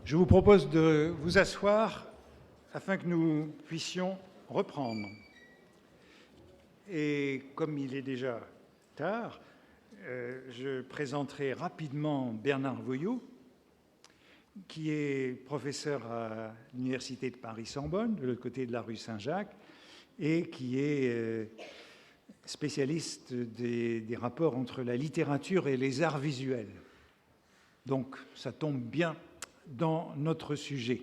Je vous propose de vous asseoir afin que nous puissions reprendre. Et comme il est déjà tard, je présenterai rapidement Bernard Voyou, qui est professeur à l'Université de Paris-Sorbonne, de l'autre côté de la rue Saint-Jacques, et qui est spécialiste des rapports entre la littérature et les arts visuels. Donc, ça tombe bien dans notre sujet.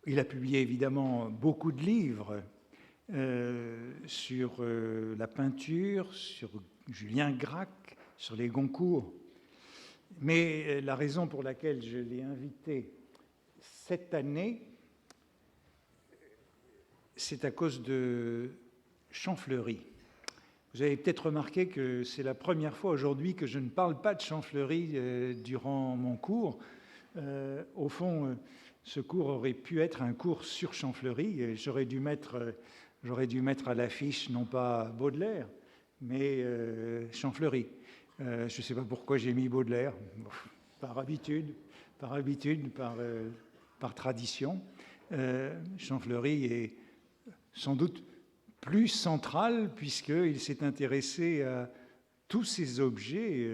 Il a publié évidemment beaucoup de livres sur la peinture, sur Julien Gracq, sur les Goncourt. Mais la raison pour laquelle je l'ai invité cette année, c'est à cause de Champfleury. Vous avez peut-être remarqué que c'est la première fois aujourd'hui que je ne parle pas de Champfleury durant mon cours. Au fond, ce cours aurait pu être un cours sur Champfleury. J'aurais dû mettre à l'affiche non pas Baudelaire, mais Champfleury. Je ne sais pas pourquoi j'ai mis Baudelaire, par habitude, par tradition. Champfleury est sans doute plus central puisqu'il s'est intéressé à tous ces objets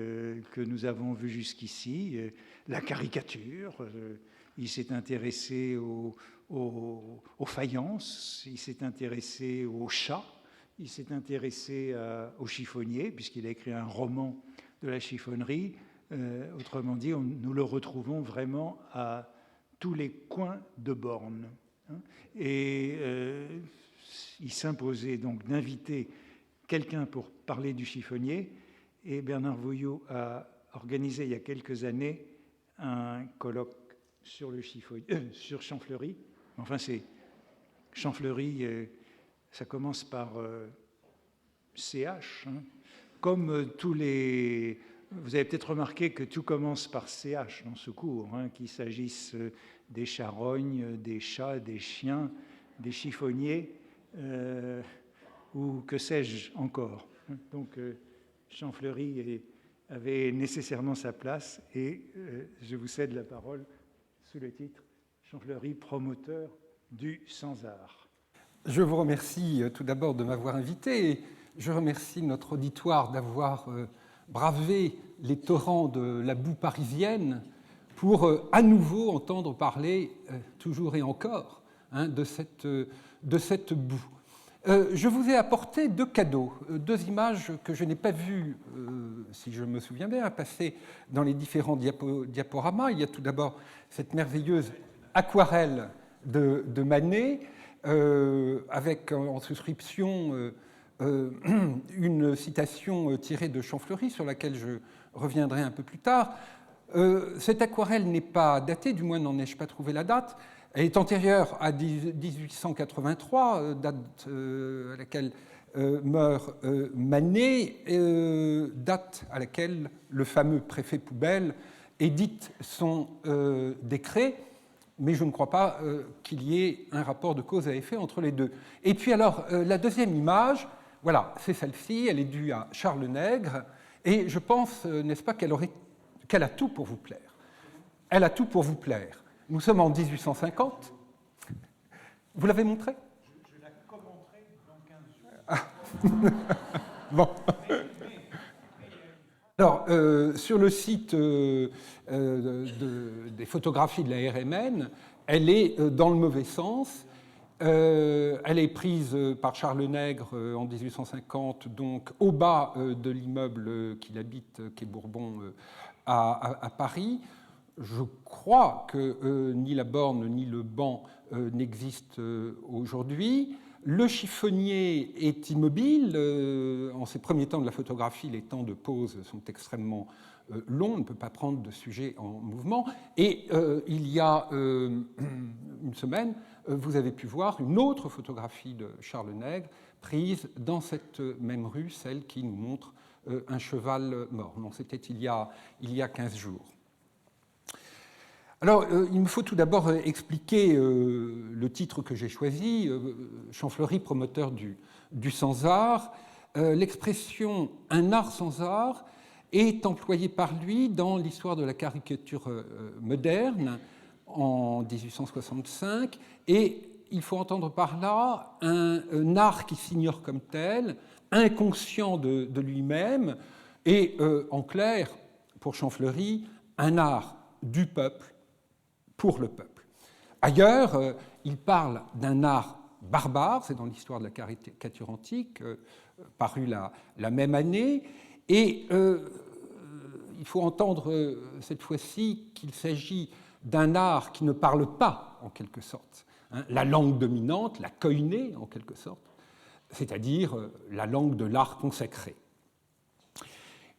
que nous avons vus jusqu'ici, la caricature, il s'est intéressé aux faïences, il s'est intéressé aux chats, il s'est intéressé aux chiffonniers, puisqu'il a écrit un roman de la chiffonnerie. Autrement dit, nous le retrouvons vraiment à tous les coins de borne. Et il s'imposait donc d'inviter quelqu'un pour parler du chiffonnier, et Bernard Voyou a organisé il y a quelques années un colloque sur sur Champfleury. Enfin, c'est Champfleury, ça commence par CH, hein. Comme tous les... Vous avez peut-être remarqué que tout commence par CH dans ce cours, hein, qu'il s'agisse des charognes, des chats, des chiens, des chiffonniers, ou que sais-je encore. Donc, Champfleury avait nécessairement sa place, et je vous cède la parole sous le titre « Champfleury, promoteur du sans-art ». Je vous remercie tout d'abord de m'avoir invité. Je remercie notre auditoire d'avoir bravé les torrents de la boue parisienne pour à nouveau entendre parler, toujours et encore, hein, de cette boue. Je vous ai apporté deux cadeaux, deux images que je n'ai pas vues, si je me souviens bien, passer dans les différents diaporamas. Il y a tout d'abord cette merveilleuse aquarelle de Manet, avec en souscription une citation tirée de Champfleury, sur laquelle je reviendrai un peu plus tard. Cette aquarelle n'est pas datée, du moins n'en ai-je pas trouvé la date. Elle est antérieure à 1883, date à laquelle meurt Manet, date à laquelle le fameux préfet Poubelle édite son décret, mais je ne crois pas qu'il y ait un rapport de cause à effet entre les deux. Et puis alors, la deuxième image, voilà, c'est celle-ci, elle est due à Charles Nègre, et je pense, n'est-ce pas, qu'elle a tout pour vous plaire. Elle a tout pour vous plaire. Nous sommes en 1850. Vous l'avez montré ? Je la commenterai dans 15 jours. Ah. Bon. Alors, sur le site des photographies de la RMN, elle est dans le mauvais sens. Elle est prise par Charles Nègre en 1850, donc au bas de l'immeuble qu'il habite, quai Bourbon, à Paris. Je crois que ni la borne ni le banc n'existent aujourd'hui. Le chiffonnier est immobile. En ces premiers temps de la photographie, les temps de pause sont extrêmement longs. On ne peut pas prendre de sujet en mouvement. Et il y a une semaine, vous avez pu voir une autre photographie de Charles Nègre prise dans cette même rue, celle qui nous montre un cheval mort. Non, c'était il y a 15 jours. Alors, il me faut tout d'abord expliquer le titre que j'ai choisi, Champfleury, promoteur du sans-art. L'expression « un art sans art » est employé par lui dans l'histoire de la caricature moderne en 1865, et il faut entendre par là un art qui s'ignore comme tel, inconscient de lui-même, et en clair, pour Champfleury, un art du peuple pour le peuple. Ailleurs, il parle d'un art barbare, c'est dans l'histoire de la caricature antique, paru la même année, et il faut entendre cette fois-ci qu'il s'agit d'un art qui ne parle pas, en quelque sorte, la langue dominante, la koiné, en quelque sorte, c'est-à-dire la langue de l'art consacré.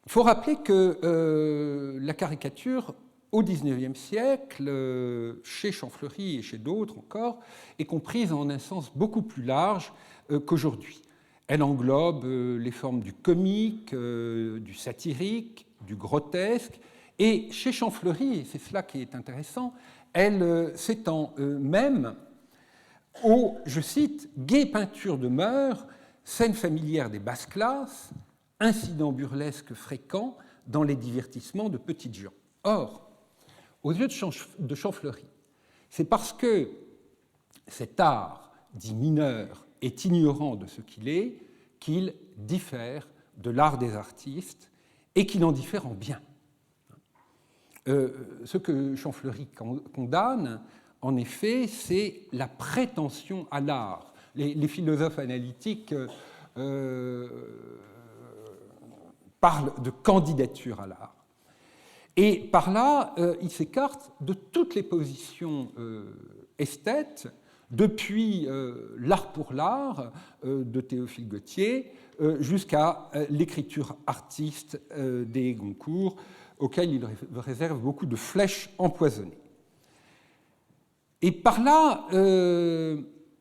Il faut rappeler que la caricature, au XIXe siècle, chez Champfleury et chez d'autres encore, est comprise en un sens beaucoup plus large qu'aujourd'hui. Elle englobe les formes du comique, du satirique, du grotesque, et chez Champfleury, et c'est cela qui est intéressant, elle s'étend même aux, je cite, gaies peintures de mœurs, scènes familières des basses classes, incidents burlesques fréquents dans les divertissements de petites gens. Or, aux yeux de Champfleury, c'est parce que cet art dit mineur est ignorant de ce qu'il est qu'il diffère de l'art des artistes et qu'il en diffère en bien. Ce que Champfleury condamne, en effet, c'est la prétention à l'art. Les philosophes analytiques parlent de candidature à l'art. Et par là, il s'écarte de toutes les positions esthètes, depuis l'art pour l'art de Théophile Gautier jusqu'à l'écriture artiste des Goncourt, auquel il réserve beaucoup de flèches empoisonnées. Et par là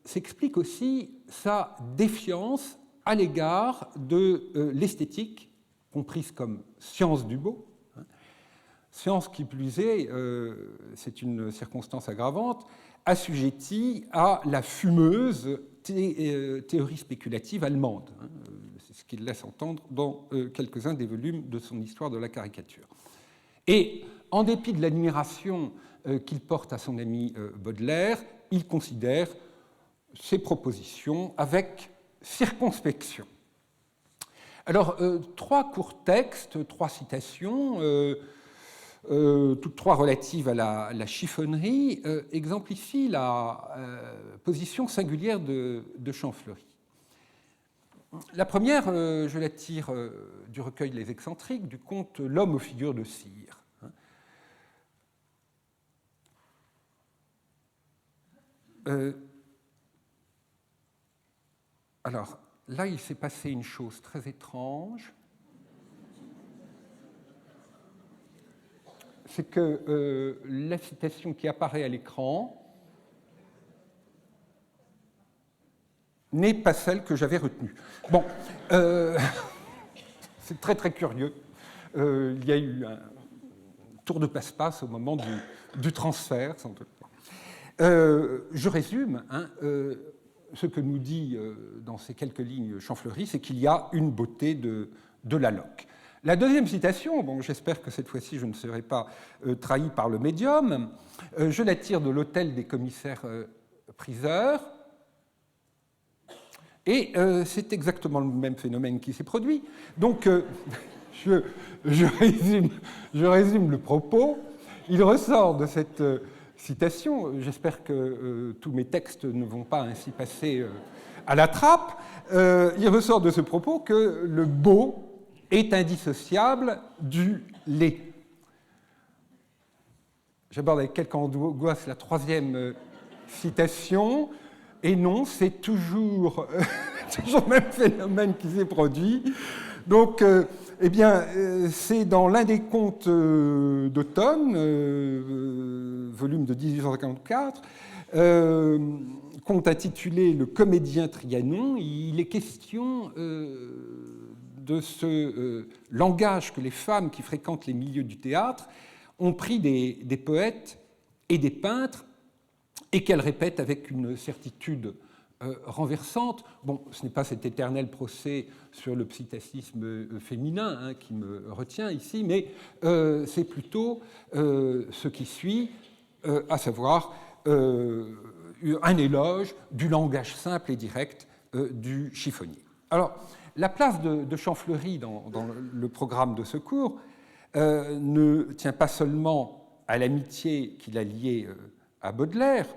s'explique aussi sa défiance à l'égard de l'esthétique, comprise comme science du beau, science qui plus est, c'est une circonstance aggravante, assujettie à la fumeuse théorie spéculative allemande. C'est ce qu'il laisse entendre dans quelques-uns des volumes de son Histoire de la caricature. Et en dépit de l'admiration qu'il porte à son ami Baudelaire, il considère ses propositions avec circonspection. Alors, trois courts textes, trois citations, toutes trois relatives à la chiffonnerie, exemplifient la position singulière de Champfleury. La première, je la tire du recueil Les Excentriques, du conte L'homme aux figures de cire. Alors, là, il s'est passé une chose très étrange. C'est que la citation qui apparaît à l'écran n'est pas celle que j'avais retenue. Bon, c'est très très curieux. Il y a eu un tour de passe-passe au moment du transfert, sans doute. Je résume. Ce que nous dit dans ces quelques lignes Champfleury, c'est qu'il y a une beauté de la loque. La deuxième citation, bon, j'espère que cette fois-ci je ne serai pas trahi par le médium, je la tire de l'hôtel des commissaires priseurs, et c'est exactement le même phénomène qui s'est produit. Donc, je résume le propos. Il ressort de cette citation, j'espère que tous mes textes ne vont pas ainsi passer à la trappe, il ressort de ce propos que le beau est indissociable du laid. J'aborde avec quelque angoisse la troisième citation, et non, c'est toujours le même phénomène qui s'est produit. Donc, eh bien, c'est dans l'un des contes d'automne, volume de 1854, conte intitulé Le comédien Trianon. Il est question de ce langage que les femmes qui fréquentent les milieux du théâtre ont pris des poètes et des peintres, et qu'elles répètent avec une certitude renversante. Bon, ce n'est pas cet éternel procès sur le psittacisme féminin qui me retient ici, mais c'est plutôt ce qui suit, à savoir un éloge du langage simple et direct du chiffonnier. Alors, la place de Champfleury dans le programme de ce cours ne tient pas seulement à l'amitié qu'il a liée à Baudelaire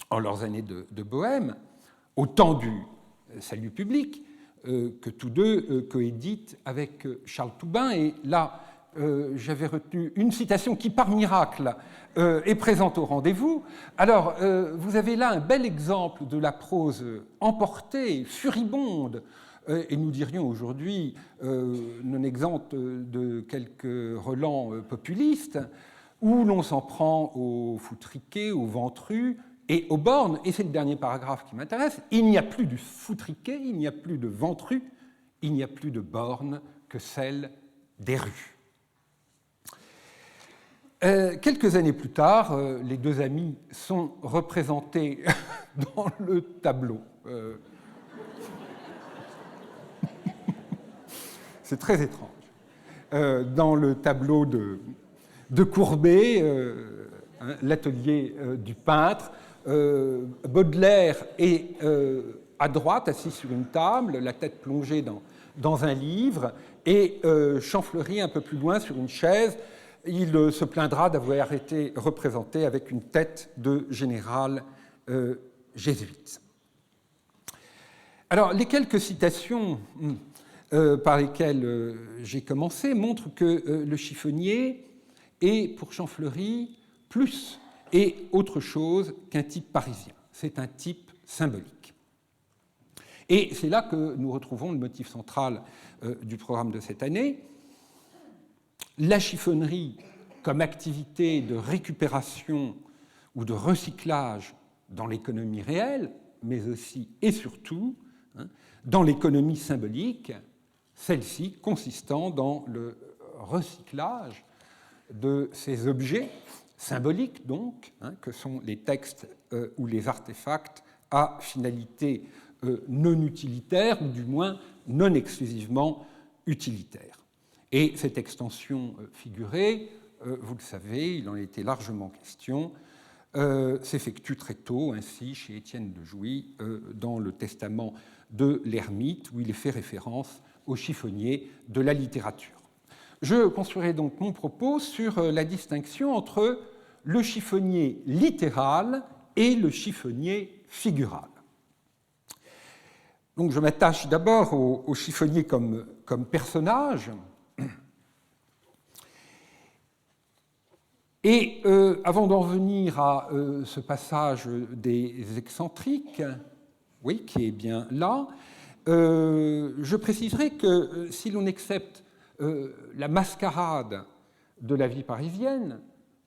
en leurs années de Bohème, au temps du salut public, que tous deux coéditent avec Charles Toubin. Et là, j'avais retenu une citation qui, par miracle, est présente au rendez-vous. Alors, vous avez là un bel exemple de la prose emportée, furibonde, et nous dirions aujourd'hui non exempte de quelques relents populistes, où l'on s'en prend aux foutriqués, aux ventrus et aux bornes. Et c'est le dernier paragraphe qui m'intéresse. Il n'y a plus de foutriqués, il n'y a plus de ventrus, il n'y a plus de bornes que celles des rues. Quelques années plus tard, les deux amis sont représentés dans le tableau. C'est très étrange. Dans le tableau de Courbet, l'atelier du peintre, Baudelaire est à droite, assis sur une table, la tête plongée dans un livre, et Champfleury un peu plus loin sur une chaise. Il se plaindra d'avoir été représenté avec une tête de général jésuite. Alors, les quelques citations par lesquelles j'ai commencé montrent que le chiffonnier est, pour Champfleury, plus et autre chose qu'un type parisien. C'est un type symbolique. Et c'est là que nous retrouvons le motif central du programme de cette année. La chiffonnerie comme activité de récupération ou de recyclage dans l'économie réelle, mais aussi et surtout dans l'économie symbolique, celle-ci consistant dans le recyclage de ces objets symboliques, donc, que sont les textes ou les artefacts à finalité non utilitaire, ou du moins non exclusivement utilitaire. Et cette extension figurée, vous le savez, il en était largement question, s'effectue très tôt, ainsi chez Étienne de Jouy, dans le Testament de l'Ermite, où il est fait référence au chiffonnier de la littérature. Je construirai donc mon propos sur la distinction entre le chiffonnier littéral et le chiffonnier figural. Donc je m'attache d'abord au chiffonnier comme personnage. Et avant d'en venir à ce passage des excentriques, oui, qui est bien là, je préciserai que si l'on accepte la mascarade de la vie parisienne,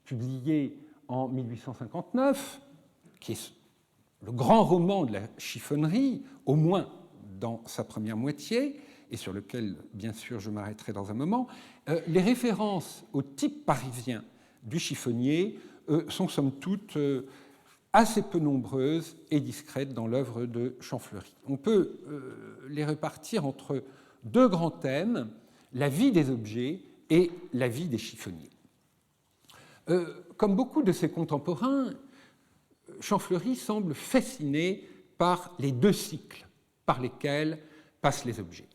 publiée en 1859, qui est le grand roman de la chiffonnerie, au moins dans sa première moitié, et sur lequel, bien sûr, je m'arrêterai dans un moment, les références au type parisien du chiffonnier sont somme toute assez peu nombreuses et discrètes dans l'œuvre de Champfleury. On peut les répartir entre deux grands thèmes, la vie des objets et la vie des chiffonniers. Comme beaucoup de ses contemporains, Champfleury semble fasciné par les deux cycles par lesquels passent les objets.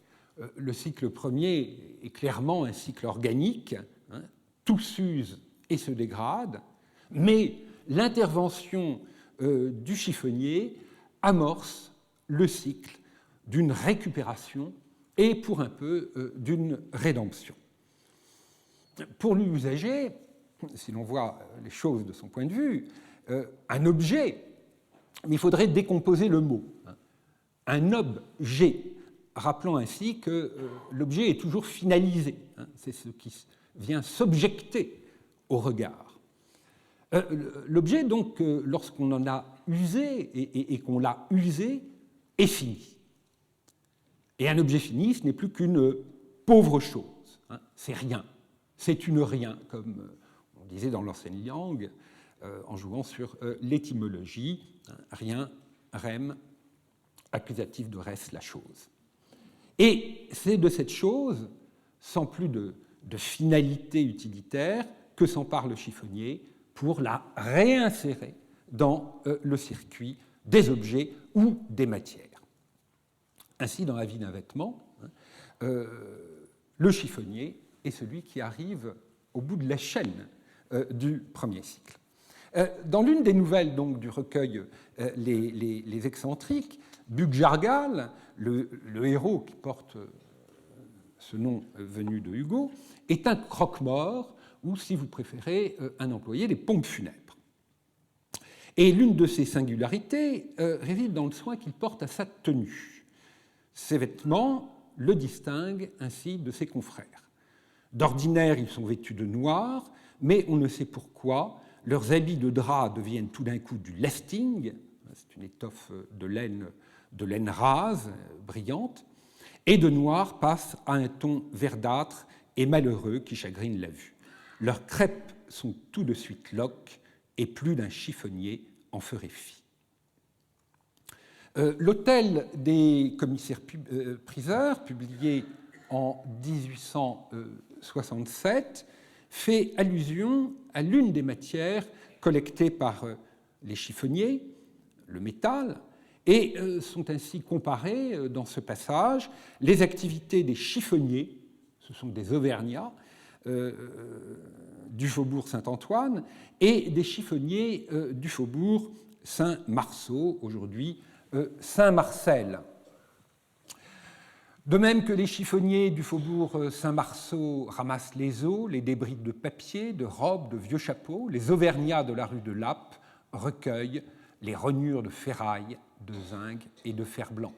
Le cycle premier est clairement un cycle organique, tout s'use et se dégrade, mais l'intervention du chiffonnier amorce le cycle d'une récupération et pour un peu d'une rédemption. Pour l'usager, si l'on voit les choses de son point de vue, un objet, mais il faudrait décomposer le mot. Un objet, rappelant ainsi que l'objet est toujours finalisé. C'est ce qui vient s'objecter au regard. L'objet, donc, lorsqu'on en a usé et qu'on l'a usé, est fini. Et un objet fini, ce n'est plus qu'une pauvre chose. C'est rien. C'est une rien, comme on disait dans l'ancienne langue, en jouant sur l'étymologie, rien, rem, accusatif de reste la chose. Et c'est de cette chose, sans plus de finalité utilitaire, que s'empare le chiffonnier pour la réinsérer dans le circuit des objets ou des matières. Ainsi, dans la vie d'un vêtement, le chiffonnier est celui qui arrive au bout de la chaîne du premier cycle. Dans l'une des nouvelles donc, du recueil les excentriques, Bug-Jargal, le héros qui porte ce nom venu de Hugo, est un croque-mort, ou si vous préférez, un employé des pompes funèbres. Et l'une de ses singularités réside dans le soin qu'il porte à sa tenue. Ses vêtements le distinguent ainsi de ses confrères. D'ordinaire, ils sont vêtus de noir, mais on ne sait pourquoi, leurs habits de drap deviennent tout d'un coup du lefting, c'est une étoffe de laine rase, brillante, et de noir passe à un ton verdâtre et malheureux qui chagrine la vue. Leurs crêpes sont tout de suite loques, et plus d'un chiffonnier en ferait fi. L'Hôtel des commissaires-priseurs, publié en 1867, fait allusion à l'une des matières collectées par les chiffonniers, le métal, et sont ainsi comparées dans ce passage les activités des chiffonniers, ce sont des auvergnats, du faubourg Saint-Antoine, et des chiffonniers du faubourg Saint-Marceau, aujourd'hui Saint-Marcel. De même que les chiffonniers du faubourg Saint-Marceau ramassent les os, les débris de papier, de robes, de vieux chapeaux, les auvergnats de la rue de Lappe recueillent les rognures de ferraille, de zinc et de fer blanc.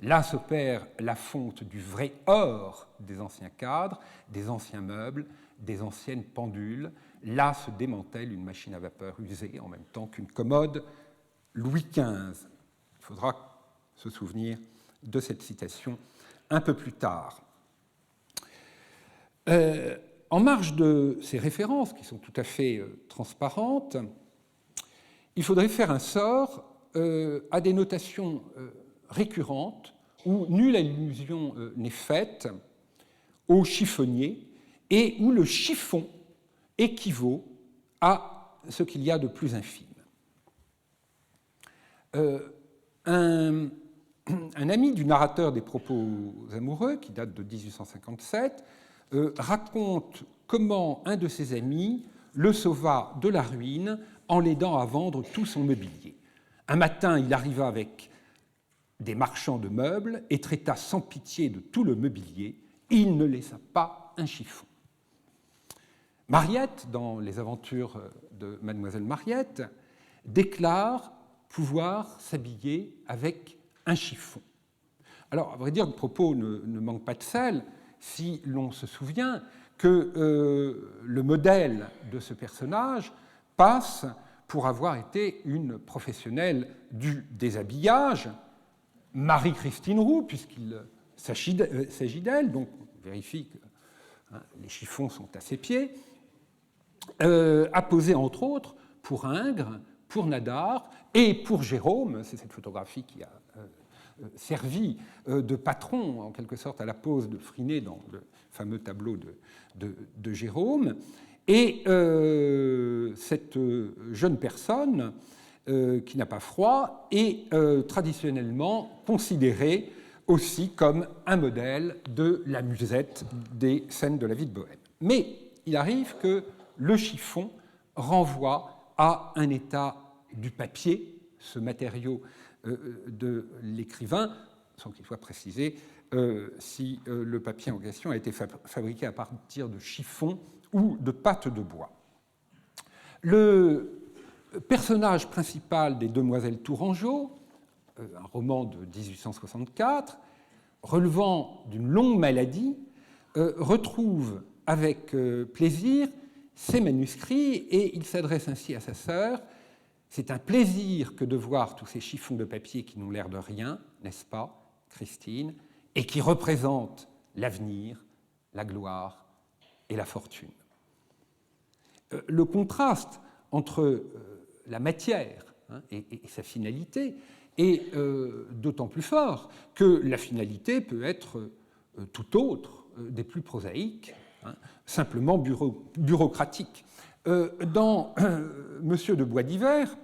Là s'opère la fonte du vrai or des anciens cadres, des anciens meubles, des anciennes pendules. Là se démantèle une machine à vapeur usée en même temps qu'une commode Louis XV. Il faudra se souvenir de cette citation un peu plus tard. En marge de ces références, qui sont tout à fait transparentes, il faudrait faire un sort à des notations récurrentes où nulle allusion n'est faite au chiffonnier et où le chiffon équivaut à ce qu'il y a de plus infime. Un ami du narrateur des propos amoureux, qui date de 1857, raconte comment un de ses amis le sauva de la ruine en l'aidant à vendre tout son mobilier. Un matin, il arriva avec des marchands de meubles et traita sans pitié de tout le mobilier. Il ne laissa pas un chiffon. Mariette, dans Les aventures de Mademoiselle Mariette, déclare pouvoir s'habiller avec un chiffon. Alors, à vrai dire, le propos ne manque pas de sel si l'on se souvient que le modèle de ce personnage passe pour avoir été une professionnelle du déshabillage, Marie-Christine Roux, puisqu'il s'agit d'elle, donc on vérifie que les chiffons sont à ses pieds, a posé entre autres pour Ingres, pour Nadar et pour Jérôme. C'est cette photographie qui a servi de patron, en quelque sorte, à la pose de Freinet dans le fameux tableau de Jérôme. Et cette jeune personne, qui n'a pas froid, est traditionnellement considérée aussi comme un modèle de la musette des scènes de la vie de Bohême. Mais il arrive que le chiffon renvoie à un état du papier, ce matériau de l'écrivain, sans qu'il soit précisé si le papier en question a été fabriqué à partir de chiffon ou de pâte de bois. Le personnage principal des Demoiselles Tourangeau, un roman de 1864, relevant d'une longue maladie, retrouve avec plaisir ses manuscrits et il s'adresse ainsi à sa sœur. C'est un plaisir que de voir tous ces chiffons de papier qui n'ont l'air de rien, n'est-ce pas, Christine, et qui représentent l'avenir, la gloire et la fortune. Le contraste entre la matière et sa finalité et d'autant plus fort que la finalité peut être tout autre, des plus prosaïques, hein, simplement bureaucratique. Dans Monsieur de Boisdivers,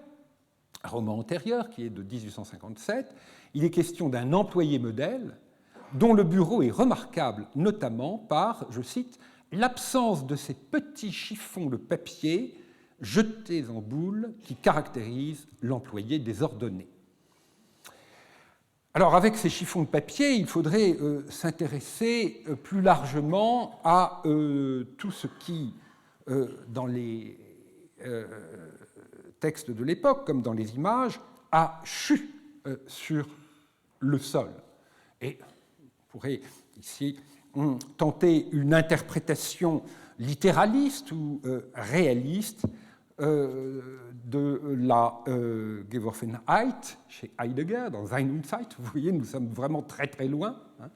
un roman antérieur qui est de 1857, il est question d'un employé modèle dont le bureau est remarquable notamment par, je cite, l'absence de ces petits chiffons de papier jetés en boule qui caractérisent l'employé désordonné. Alors, avec ces chiffons de papier, il faudrait s'intéresser plus largement à tout ce qui, dans les textes de l'époque, comme dans les images, a chu sur le sol. Et on pourrait ici tenter une interprétation littéraliste ou réaliste de la Geworfenheit chez Heidegger, dans Sein und Zeit. Vous voyez, nous sommes vraiment très très loin. Hein,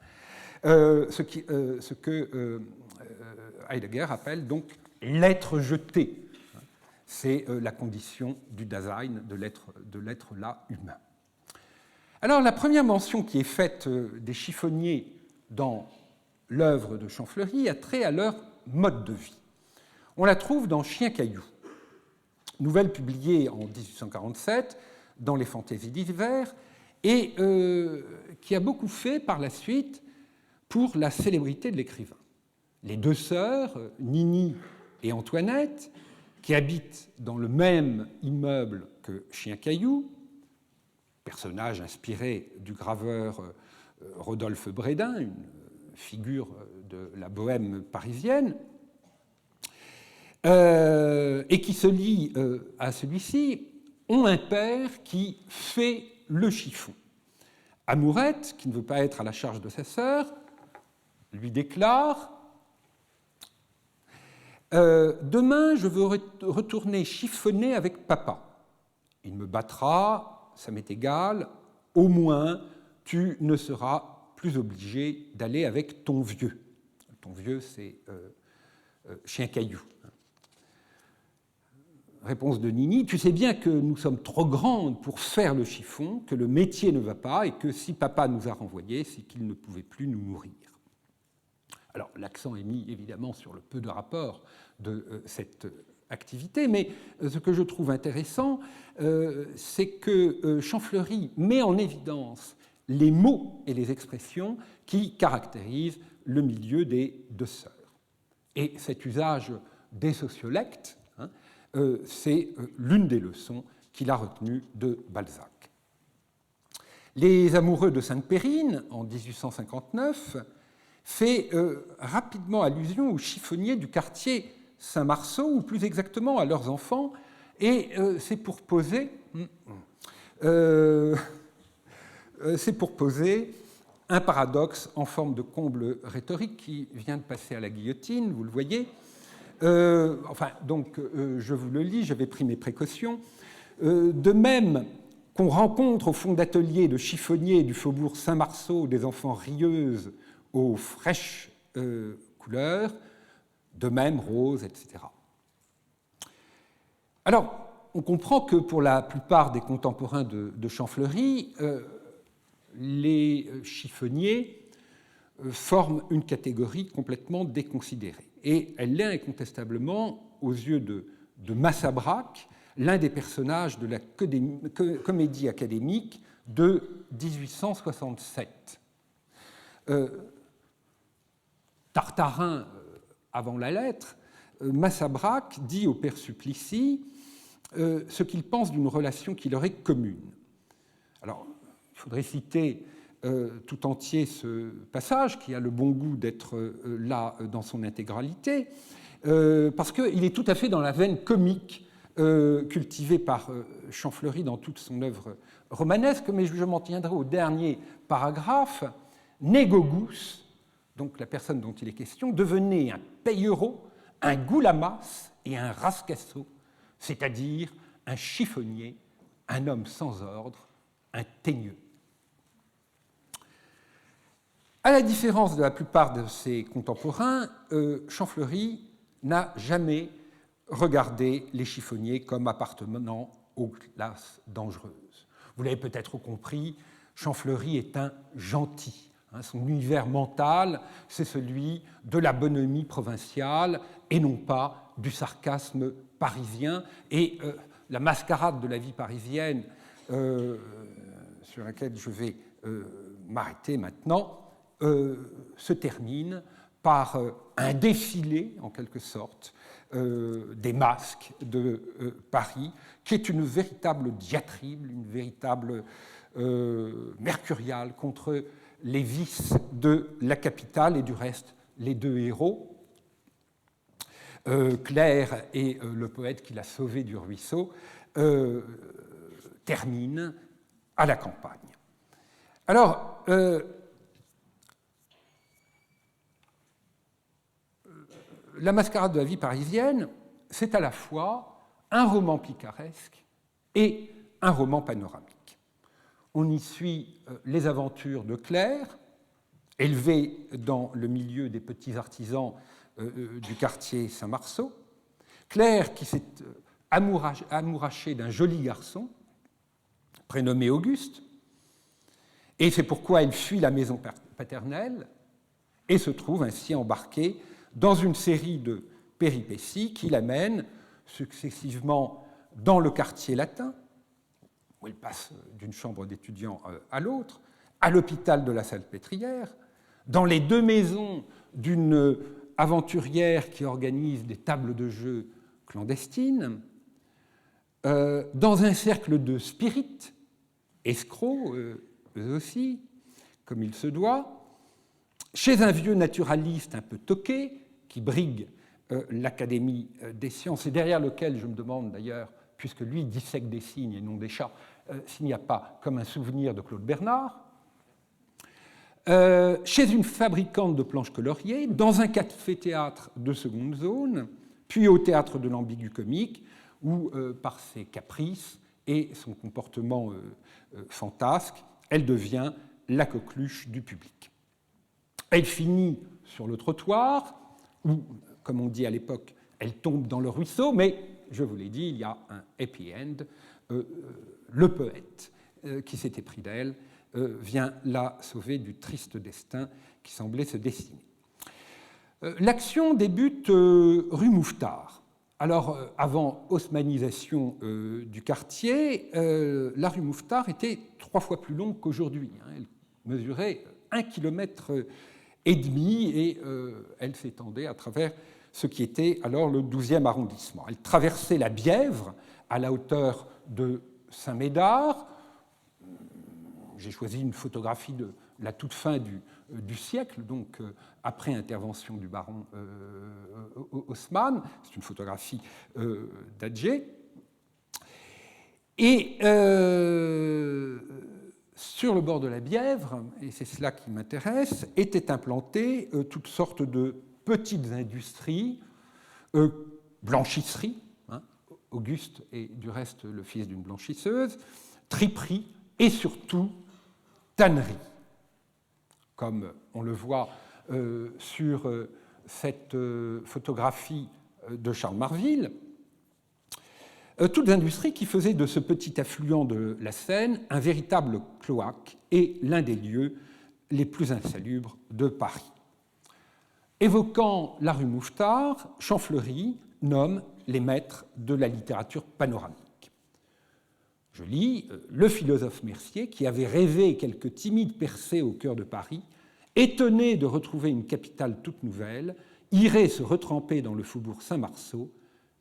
ce que Heidegger appelle donc l'être jeté. C'est la condition du Dasein, de l'être là humain. Alors, la première mention qui est faite des chiffonniers dans l'œuvre de Champfleury a trait à leur mode de vie. On la trouve dans Chien-Caillou, nouvelle publiée en 1847 dans les Fantaisies d'hiver et qui a beaucoup fait par la suite pour la célébrité de l'écrivain. Les deux sœurs, Nini et Antoinette, qui habitent dans le même immeuble que Chien-Caillou, personnage inspiré du graveur Rodolphe Brédin, une figure de la bohème parisienne, et qui se lient à celui-ci, ont un père qui fait le chiffon. Amourette, qui ne veut pas être à la charge de sa sœur, lui déclare « Demain, je veux retourner chiffonner avec papa. Il me battra, ça m'est égal, au moins tu ne seras plus obligé d'aller avec ton vieux. » Ton vieux, c'est Chien-Caillou. Réponse de Nini, tu sais bien que nous sommes trop grandes pour faire le chiffon, que le métier ne va pas et que si papa nous a renvoyés, c'est qu'il ne pouvait plus nous nourrir. Alors, l'accent est mis évidemment sur le peu de rapport de cette activité, mais ce que je trouve intéressant, c'est que Champfleury met en évidence les mots et les expressions qui caractérisent le milieu des deux sœurs. Et cet usage des sociolectes, c'est l'une des leçons qu'il a retenues de Balzac. Les amoureux de Sainte-Périne, en 1859, fait rapidement allusion aux chiffonniers du quartier Saint-Marceau, ou plus exactement à leurs enfants, et c'est pour poser un paradoxe en forme de comble rhétorique qui vient de passer à la guillotine, vous le voyez. Je vous le lis, j'avais pris mes précautions. De même qu'on rencontre au fond d'atelier de chiffonniers du faubourg Saint-Marceau des enfants rieuses aux fraîches couleurs, de même roses, etc. Alors, on comprend que pour la plupart des contemporains de Champfleury, les chiffonniers forment une catégorie complètement déconsidérée. Et elle l'est incontestablement aux yeux de Massabraque, l'un des personnages de la comédie académique de 1867. Tartarin, avant la lettre, Massabraque dit au père Supplicy ce qu'il pense d'une relation qui leur est commune. Alors, il faudrait citer tout entier ce passage qui a le bon goût d'être là dans son intégralité, parce qu'il est tout à fait dans la veine comique cultivée par Champfleury dans toute son œuvre romanesque, mais je m'en tiendrai au dernier paragraphe. Négogus, donc la personne dont il est question, devenait un payero, un goulamas et un rascasso, c'est-à-dire un chiffonnier, un homme sans ordre, un teigneux. À la différence de la plupart de ses contemporains, Champfleury n'a jamais regardé les chiffonniers comme appartenant aux classes dangereuses. Vous l'avez peut-être compris, Champfleury est un gentil. Son univers mental, c'est celui de la bonhomie provinciale et non pas du sarcasme parisien. Et la mascarade de la vie parisienne, sur laquelle je vais m'arrêter maintenant, se termine par un défilé, en quelque sorte, des masques de Paris, qui est une véritable diatribe, une véritable mercuriale contre les vices de la capitale. Et du reste, les deux héros, Claire et le poète qui l'a sauvé du ruisseau, terminent à la campagne. Alors, La mascarade de la vie parisienne, c'est à la fois un roman picaresque et un roman panoramique. On y suit les aventures de Claire, élevée dans le milieu des petits artisans du quartier Saint-Marceau. Claire qui s'est amourachée d'un joli garçon, prénommé Auguste, et c'est pourquoi elle fuit la maison paternelle et se trouve ainsi embarquée dans une série de péripéties qui l'amènent successivement dans le quartier latin, où elle passe d'une chambre d'étudiant à l'autre, à l'hôpital de la Salpêtrière, dans les deux maisons d'une aventurière qui organise des tables de jeu clandestines, dans un cercle de spirites, escrocs, eux aussi, comme il se doit, chez un vieux naturaliste un peu toqué, qui brigue l'Académie des sciences, et derrière lequel je me demande d'ailleurs, puisque lui dissèque des cygnes et non des chats, s'il n'y a pas comme un souvenir de Claude Bernard, chez une fabricante de planches coloriées, dans un café-théâtre de seconde zone, puis au théâtre de l'Ambigu-Comique, où, par ses caprices et son comportement fantasque, elle devient la coqueluche du public. Elle finit sur le trottoir, où, comme on dit à l'époque, elle tombe dans le ruisseau, mais, je vous l'ai dit, il y a un happy end. Le poète qui s'était pris d'elle vient la sauver du triste destin qui semblait se dessiner. L'action débute rue Mouffetard. Alors, avant haussmannisation du quartier, la rue Mouffetard était 3 fois plus longue qu'aujourd'hui. Elle mesurait 1,5 km et elle s'étendait à travers ce qui était alors le 12e arrondissement. Elle traversait la Bièvre à la hauteur de Saint-Médard. J'ai choisi une photographie de la toute fin du siècle, donc après intervention du baron Haussmann. C'est une photographie d'Adger. Et sur le bord de la Bièvre, et c'est cela qui m'intéresse, étaient implantées toutes sortes de petites industries, blanchisseries, Auguste est du reste le fils d'une blanchisseuse, triperies et surtout tanneries, comme on le voit sur cette photographie de Charles Marville. Toutes industries qui faisaient de ce petit affluent de la Seine un véritable cloaque et l'un des lieux les plus insalubres de Paris. Évoquant la rue Mouffetard, Champfleury nomme les maîtres de la littérature panoramique. Je lis le philosophe Mercier, qui avait rêvé quelques timides percées au cœur de Paris, étonné de retrouver une capitale toute nouvelle, irait se retremper dans le faubourg Saint-Marceau,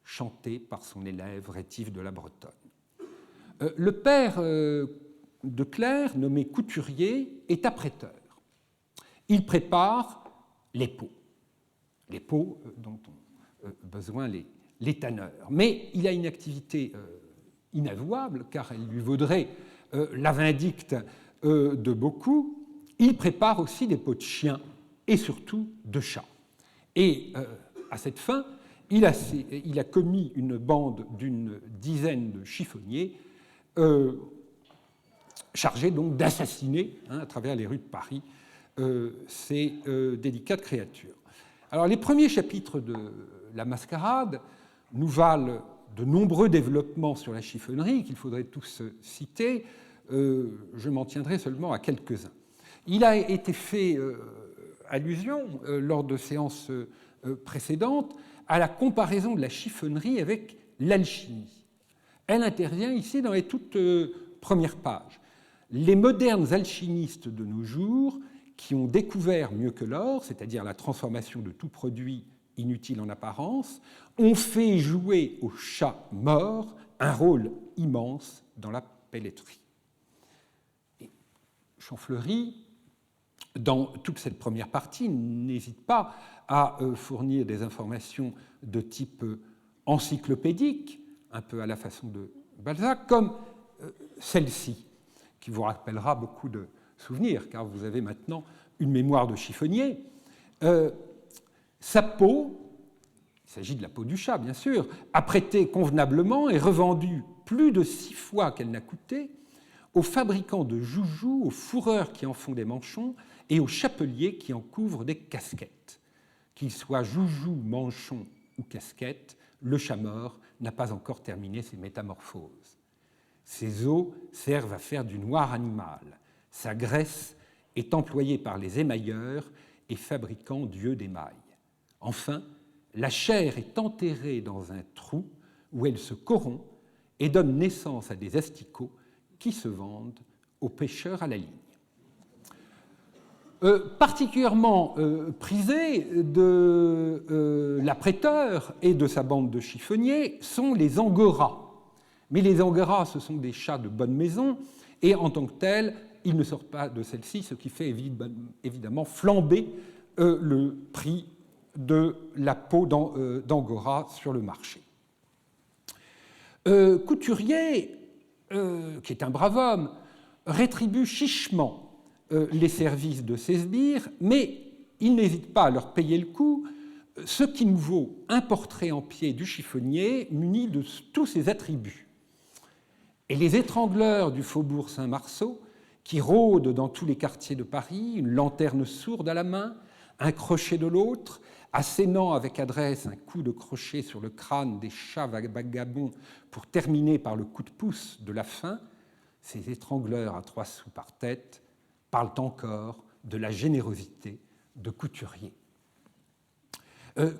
chanté par son élève rétif de la Bretonne. Le père de Claire, nommé couturier, est apprêteur. Il prépare les pots dont ont besoin les tanneurs. Mais il a une activité inavouable, car elle lui vaudrait la vindicte de beaucoup. Il prépare aussi des pots de chiens et surtout de chats. Et à cette fin, il a commis une bande d'une dizaine de chiffonniers chargés donc d'assassiner à travers les rues de Paris ces délicates créatures. Alors les premiers chapitres de La Mascarade nous valent de nombreux développements sur la chiffonnerie qu'il faudrait tous citer. je m'en tiendrai seulement à quelques-uns. Il a été fait allusion, lors de séances précédentes, à la comparaison de la chiffonnerie avec l'alchimie. Elle intervient ici dans les toutes premières pages. Les modernes alchimistes de nos jours, qui ont découvert mieux que l'or, c'est-à-dire la transformation de tout produit inutile en apparence, ont fait jouer au chat mort un rôle immense dans la pelleterie. Et Champfleury, dans toute cette première partie, n'hésite pas à fournir des informations de type encyclopédique, un peu à la façon de Balzac, comme celle-ci, qui vous rappellera beaucoup de souvenirs, car vous avez maintenant une mémoire de chiffonnier. Sa peau, il s'agit de la peau du chat, bien sûr, apprêtée convenablement et revendue plus de 6 fois qu'elle n'a coûté aux fabricants de joujoux, aux fourreurs qui en font des manchons et aux chapeliers qui en couvrent des casquettes. Qu'ils soient joujoux, manchons ou casquettes, le chat mort n'a pas encore terminé ses métamorphoses. Ses os servent à faire du noir animal. Sa graisse est employée par les émailleurs et fabricants d'yeux d'émail. Enfin, la chair est enterrée dans un trou où elle se corrompt et donne naissance à des asticots qui se vendent aux pêcheurs à la ligne. Particulièrement prisés de l'apprêteur et de sa bande de chiffonniers sont les angoras. Mais les angoras, ce sont des chats de bonne maison, et en tant que tels, ils ne sortent pas de celle-ci, ce qui fait évidemment flamber le prix de la peau d'angora sur le marché. Couturier, qui est un brave homme, rétribue chichement les services de ses sbires, mais il n'hésite pas à leur payer le coup, ce qui nous vaut un portrait en pied du chiffonnier muni de tous ses attributs. Et les étrangleurs du faubourg Saint-Marceau, qui rôdent dans tous les quartiers de Paris, une lanterne sourde à la main, un crochet de l'autre, assénant avec adresse un coup de crochet sur le crâne des chats vagabonds pour terminer par le coup de pouce de la fin, ces étrangleurs à 3 sous par tête parlent encore de la générosité de Couturier.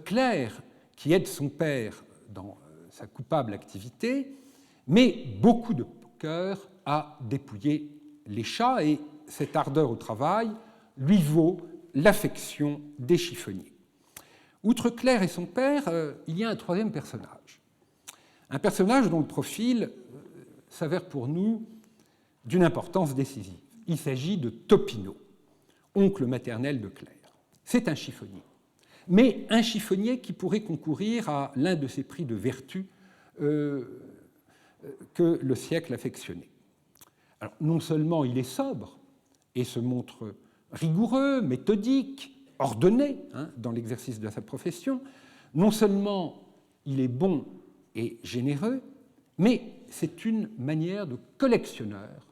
Claire, qui aide son père dans sa coupable activité, met beaucoup de cœur à dépouiller les chats, et cette ardeur au travail lui vaut l'affection des chiffonniers. Outre Claire et son père, il y a un troisième personnage. Un personnage dont le profil s'avère pour nous d'une importance décisive. Il s'agit de Topino, oncle maternel de Claire. C'est un chiffonnier, mais un chiffonnier qui pourrait concourir à l'un de ces prix de vertu que le siècle affectionnait. Alors, non seulement il est sobre et se montre rigoureux, méthodique, ordonné dans l'exercice de sa profession, non seulement il est bon et généreux, mais c'est une manière de collectionneur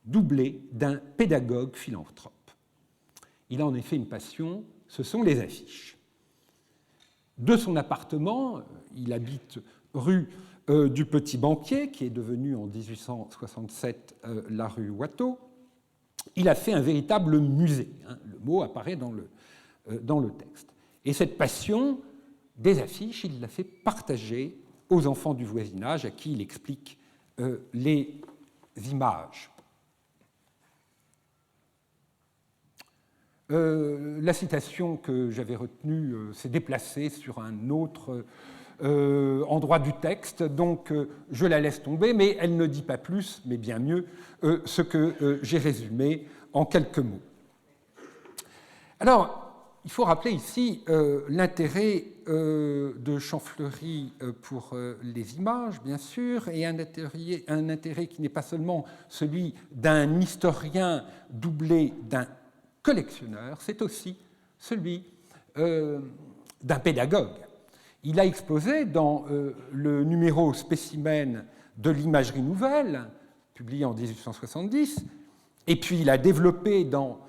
doublée d'un pédagogue philanthrope. Il a en effet une passion, ce sont les affiches. De son appartement, il habite rue du Petit Banquier, qui est devenue en 1867 la rue Watteau. Il a fait un véritable musée. Le mot apparaît dans le texte. Et cette passion des affiches, il l'a fait partager aux enfants du voisinage, à qui il explique les images. La citation que j'avais retenue s'est déplacée sur un autre endroit du texte, donc je la laisse tomber, mais elle ne dit pas plus, mais bien mieux, ce que j'ai résumé en quelques mots. Alors, il faut rappeler ici l'intérêt de Champfleury pour les images, bien sûr, et un intérêt qui n'est pas seulement celui d'un historien doublé d'un collectionneur, c'est aussi celui d'un pédagogue. Il a exposé dans le numéro spécimen de l'Imagerie nouvelle, publié en 1870, et puis il a développé dans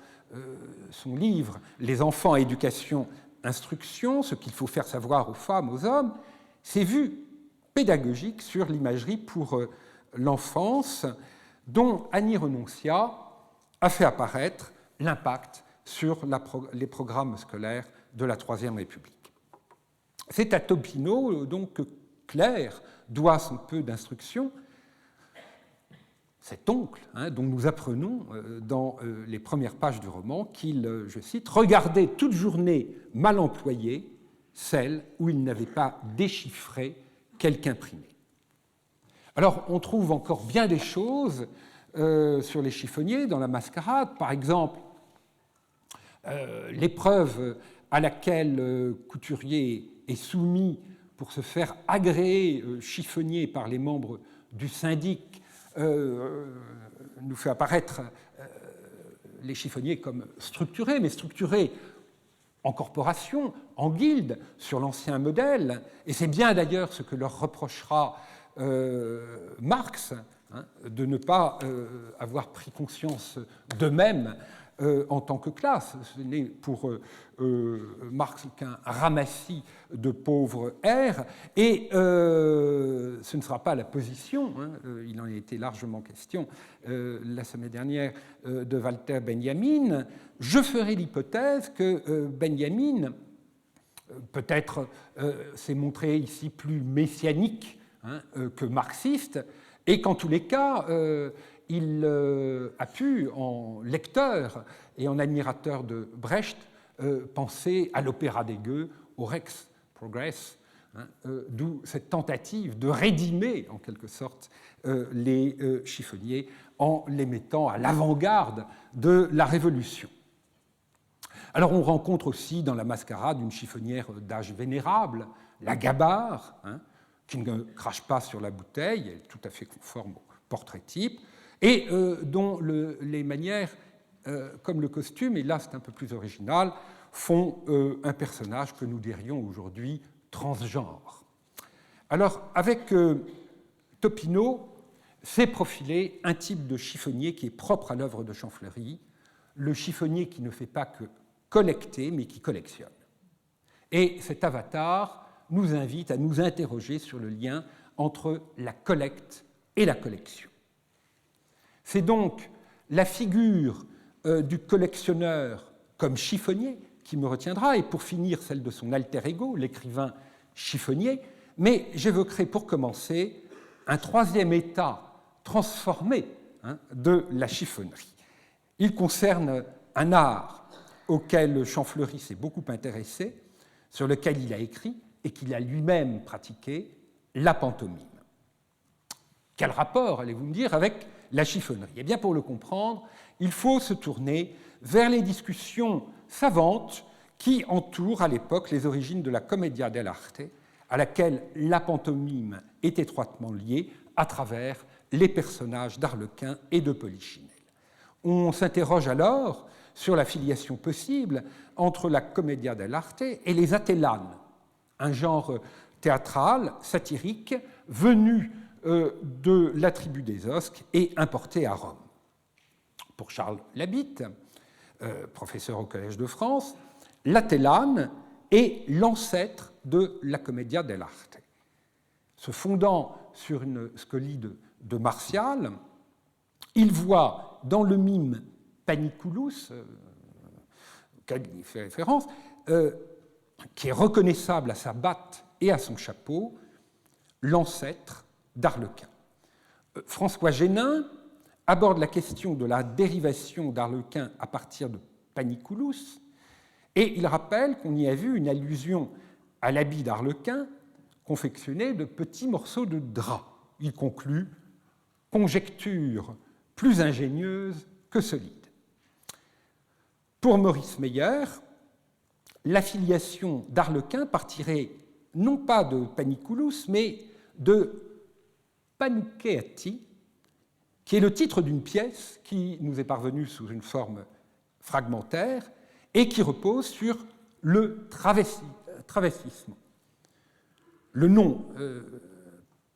son livre « Les enfants à éducation, instruction, ce qu'il faut faire savoir aux femmes, aux hommes », ses vues pédagogiques sur l'imagerie pour l'enfance, dont Annie Renoncia a fait apparaître l'impact sur les programmes scolaires de la Troisième République. C'est à Topino donc, que Claire doit son peu d'instruction, cet oncle, dont nous apprenons dans les premières pages du roman qu'il, je cite, « regardait toute journée mal employée celle où il n'avait pas déchiffré quelque imprimé ». Alors, on trouve encore bien des choses sur les chiffonniers dans la Mascarade. Par exemple, l'épreuve à laquelle Couturier est soumis pour se faire agréer chiffonnier par les membres du syndic nous fait apparaître les chiffonniers comme structurés, mais structurés en corporation, en guilde, sur l'ancien modèle. Et c'est bien d'ailleurs ce que leur reprochera Marx, de ne pas avoir pris conscience d'eux-mêmes en tant que classe. Ce n'est pour Marx qu'un ramassis de pauvres airs, et ce ne sera pas la position, il en a été largement question la semaine dernière, de Walter Benjamin. Je ferai l'hypothèse que Benjamin, peut-être s'est montré ici plus messianique que marxiste, et qu'en tous les cas, il a pu, en lecteur et en admirateur de Brecht, penser à l'opéra des gueux, au Rex Progress, d'où cette tentative de rédimer, en quelque sorte, les chiffonniers en les mettant à l'avant-garde de la Révolution. Alors on rencontre aussi dans la Mascarade une chiffonnière d'âge vénérable, la Gabard, qui ne crache pas sur la bouteille, elle est tout à fait conforme au portrait type, et dont les manières, comme le costume, et là c'est un peu plus original, font un personnage que nous dirions aujourd'hui transgenre. Alors, avec Topino, s'est profilé un type de chiffonnier qui est propre à l'œuvre de Champfleury, le chiffonnier qui ne fait pas que collecter, mais qui collectionne. Et cet avatar nous invite à nous interroger sur le lien entre la collecte et la collection. C'est donc la figure du collectionneur comme chiffonnier qui me retiendra, et pour finir celle de son alter ego, l'écrivain chiffonnier, mais j'évoquerai pour commencer un troisième état transformé de la chiffonnerie. Il concerne un art auquel Champfleury s'est beaucoup intéressé, sur lequel il a écrit et qu'il a lui-même pratiqué, la pantomime. Quel rapport, allez-vous me dire, avec la chiffonnerie? Eh bien, pour le comprendre, il faut se tourner vers les discussions savantes qui entourent à l'époque les origines de la commedia dell'arte, à laquelle la pantomime est étroitement liée à travers les personnages d'Arlequin et de Polichinelle. On s'interroge alors sur la filiation possible entre la commedia dell'arte et les Atellanes, un genre théâtral, satirique, venu de la tribu des Osques et importé à Rome. Pour Charles Labitte, professeur au Collège de France, l'Atellane est l'ancêtre de la commedia dell'arte. Se fondant sur une scolie de Martial, il voit dans le mime Paniculus, auquel il fait référence, qui est reconnaissable à sa batte et à son chapeau, l'ancêtre d'Arlequin. François Génin aborde la question de la dérivation d'Arlequin à partir de Paniculus, et il rappelle qu'on y a vu une allusion à l'habit d'Arlequin confectionné de petits morceaux de drap. Il conclut « conjecture plus ingénieuse que solide ». Pour Maurice Meyer, l'affiliation d'Arlequin partirait non pas de Paniculus, mais de Panucheati, qui est le titre d'une pièce qui nous est parvenue sous une forme fragmentaire et qui repose sur le travestissement. Le nom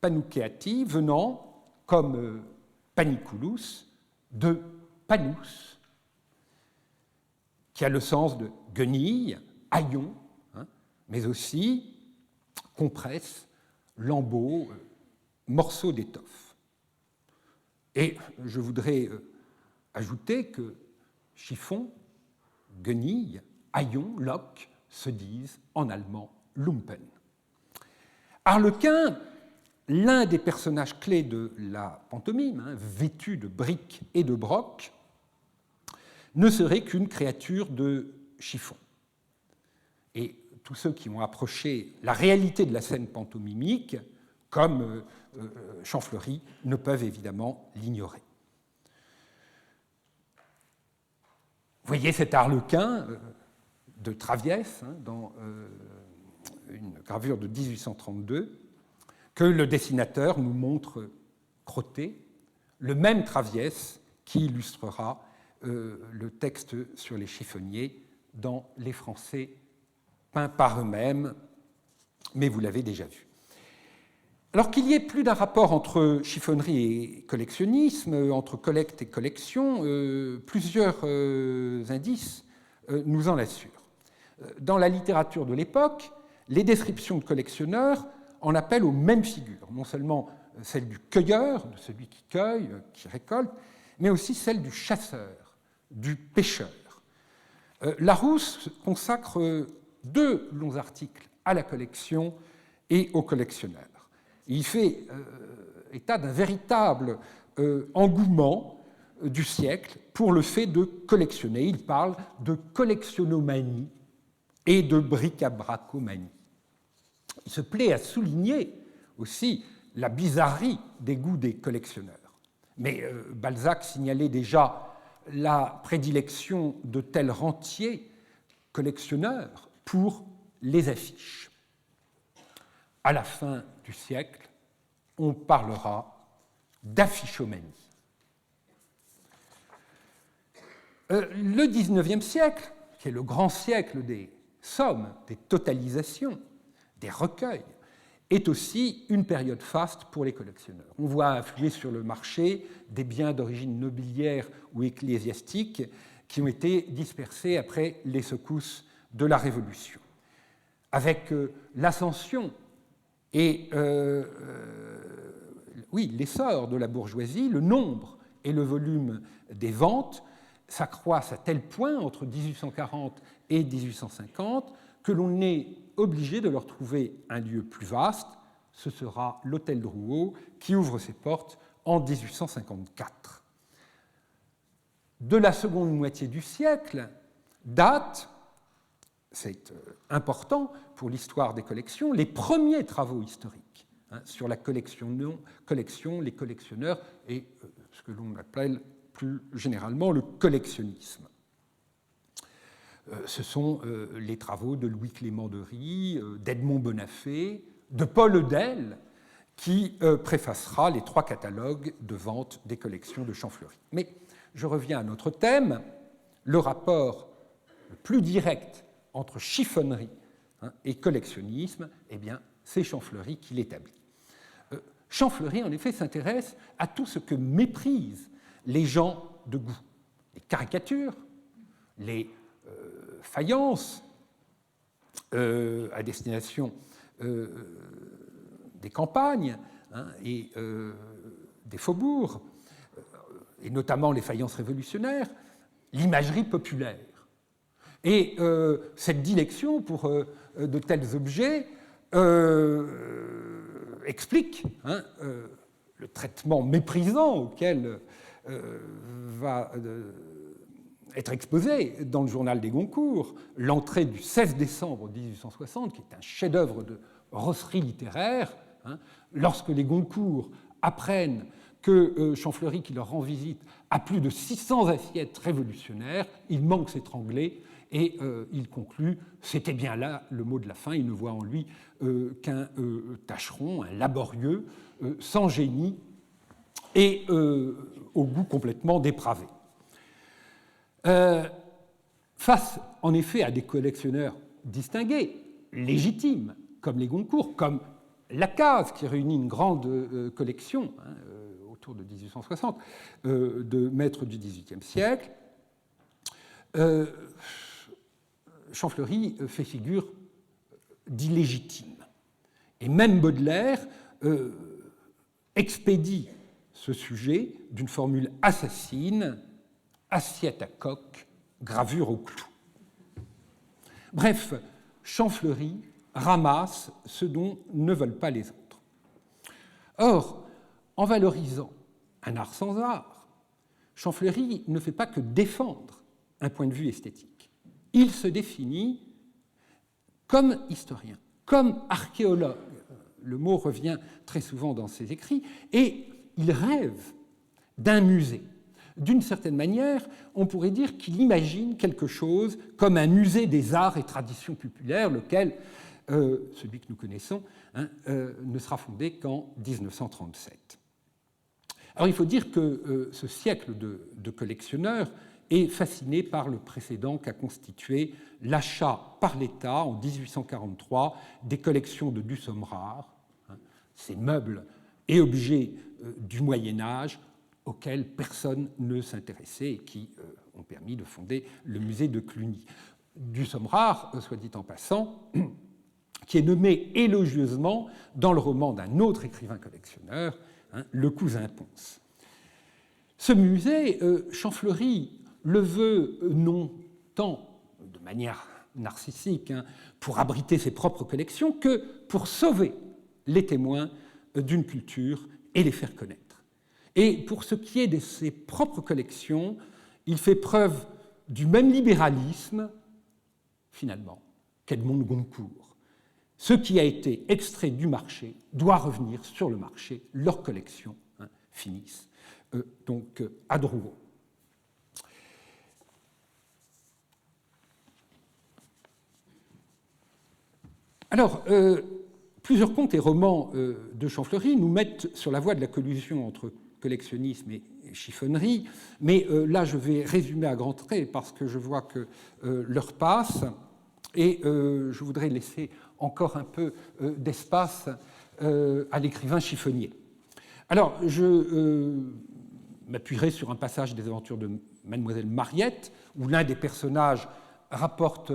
Panucheati venant, comme Paniculus, de panus, qui a le sens de guenille, haillon, mais aussi compresse, lambeau, morceau d'étoffe. Et je voudrais ajouter que chiffon, guenille, haillon, loque se disent en allemand Lumpen. Arlequin, l'un des personnages clés de la pantomime, vêtu de briques et de brocs, ne serait qu'une créature de chiffon. Et tous ceux qui ont approché la réalité de la scène pantomimique, comme Champfleury, ne peuvent évidemment l'ignorer. Vous voyez cet arlequin de Traviès dans une gravure de 1832 que le dessinateur nous montre crotté, le même Traviès qui illustrera le texte sur les chiffonniers dans Les Français peints par eux-mêmes, mais vous l'avez déjà vu. Alors qu'il y ait plus d'un rapport entre chiffonnerie et collectionnisme, entre collecte et collection, plusieurs indices nous en assurent. Dans la littérature de l'époque, les descriptions de collectionneurs en appellent aux mêmes figures, non seulement celle du cueilleur, de celui qui cueille, qui récolte, mais aussi celle du chasseur, du pêcheur. Larousse consacre 2 longs articles à la collection et aux collectionneurs. Il fait état d'un véritable engouement du siècle pour le fait de collectionner. Il parle de collectionnomanie et de bric-à-bracomanie. Il se plaît à souligner aussi la bizarrerie des goûts des collectionneurs. Mais Balzac signalait déjà la prédilection de tels rentiers collectionneurs pour les affiches. À la fin du siècle, on parlera d'affichomanie. Le XIXe siècle, qui est le grand siècle des sommes, des totalisations, des recueils, est aussi une période faste pour les collectionneurs. On voit affluer sur le marché des biens d'origine nobiliaire ou ecclésiastique qui ont été dispersés après les secousses de la Révolution. Avec l'ascension et l'essor de la bourgeoisie, le nombre et le volume des ventes s'accroissent à tel point entre 1840 et 1850 que l'on est obligé de leur trouver un lieu plus vaste. Ce sera l'hôtel Drouot qui ouvre ses portes en 1854. De la seconde moitié du siècle date, c'est important pour l'histoire des collections, les premiers travaux historiques sur la collection, les collectionneurs et ce que l'on appelle plus généralement le collectionnisme. Ce sont les travaux de Louis-Clément de Ries, d'Edmond Bonafé, de Paul Eudel, qui préfacera les 3 catalogues de vente des collections de Champfleury. Mais je reviens à notre thème, le rapport le plus direct entre chiffonnerie et collectionnisme, eh bien, c'est Champfleury qui l'établit. Champfleury, en effet, s'intéresse à tout ce que méprisent les gens de goût. Les caricatures, les faïences à destination des campagnes et des faubourgs, et notamment les faïences révolutionnaires, l'imagerie populaire. Et cette dilection pour de tels objets explique le traitement méprisant auquel va être exposé dans le journal des Goncourt l'entrée du 16 décembre 1860, qui est un chef-d'œuvre de rosserie littéraire, lorsque les Goncourt apprennent que Champfleury, qui leur rend visite, a plus de 600 assiettes révolutionnaires, ils manquent s'étrangler et il conclut, c'était bien là le mot de la fin, il ne voit en lui qu'un tâcheron, un laborieux, sans génie et au goût complètement dépravé. Face en effet à des collectionneurs distingués, légitimes, comme les Goncourt, comme Lacaze, qui réunit une grande collection autour de 1860 de maîtres du XVIIIe siècle, Champfleury fait figure d'illégitime. Et même Baudelaire expédie ce sujet d'une formule assassine, assiette à coque, gravure au clou. Bref, Champfleury ramasse ce dont ne veulent pas les autres. Or, en valorisant un art sans art, Champfleury ne fait pas que défendre un point de vue esthétique. Il se définit comme historien, comme archéologue. Le mot revient très souvent dans ses écrits, et il rêve d'un musée. D'une certaine manière, on pourrait dire qu'il imagine quelque chose comme un musée des arts et traditions populaires, lequel, celui que nous connaissons, ne sera fondé qu'en 1937. Alors il faut dire que ce siècle de collectionneurs est fasciné par le précédent qu'a constitué l'achat par l'État en 1843 des collections de Dusommerard, ces meubles et objets du Moyen-Âge auxquels personne ne s'intéressait et qui ont permis de fonder le musée de Cluny. Dusommerard, soit dit en passant, qui est nommé élogieusement dans le roman d'un autre écrivain collectionneur, le cousin Pons. Ce musée, Champfleury le veut non tant de manière narcissique, pour abriter ses propres collections, que pour sauver les témoins d'une culture et les faire connaître. Et pour ce qui est de ses propres collections, il fait preuve du même libéralisme, finalement, qu'Edmond de Goncourt. Ce qui a été extrait du marché doit revenir sur le marché. Leurs collections finissent donc à Drouot. Alors, plusieurs contes et romans de Champfleury nous mettent sur la voie de la collusion entre collectionnisme et chiffonnerie, mais là je vais résumer à grands traits parce que je vois que l'heure passe et je voudrais laisser encore un peu d'espace à l'écrivain chiffonnier. Alors je m'appuierai sur un passage des aventures de Mademoiselle Mariette où l'un des personnages rapporte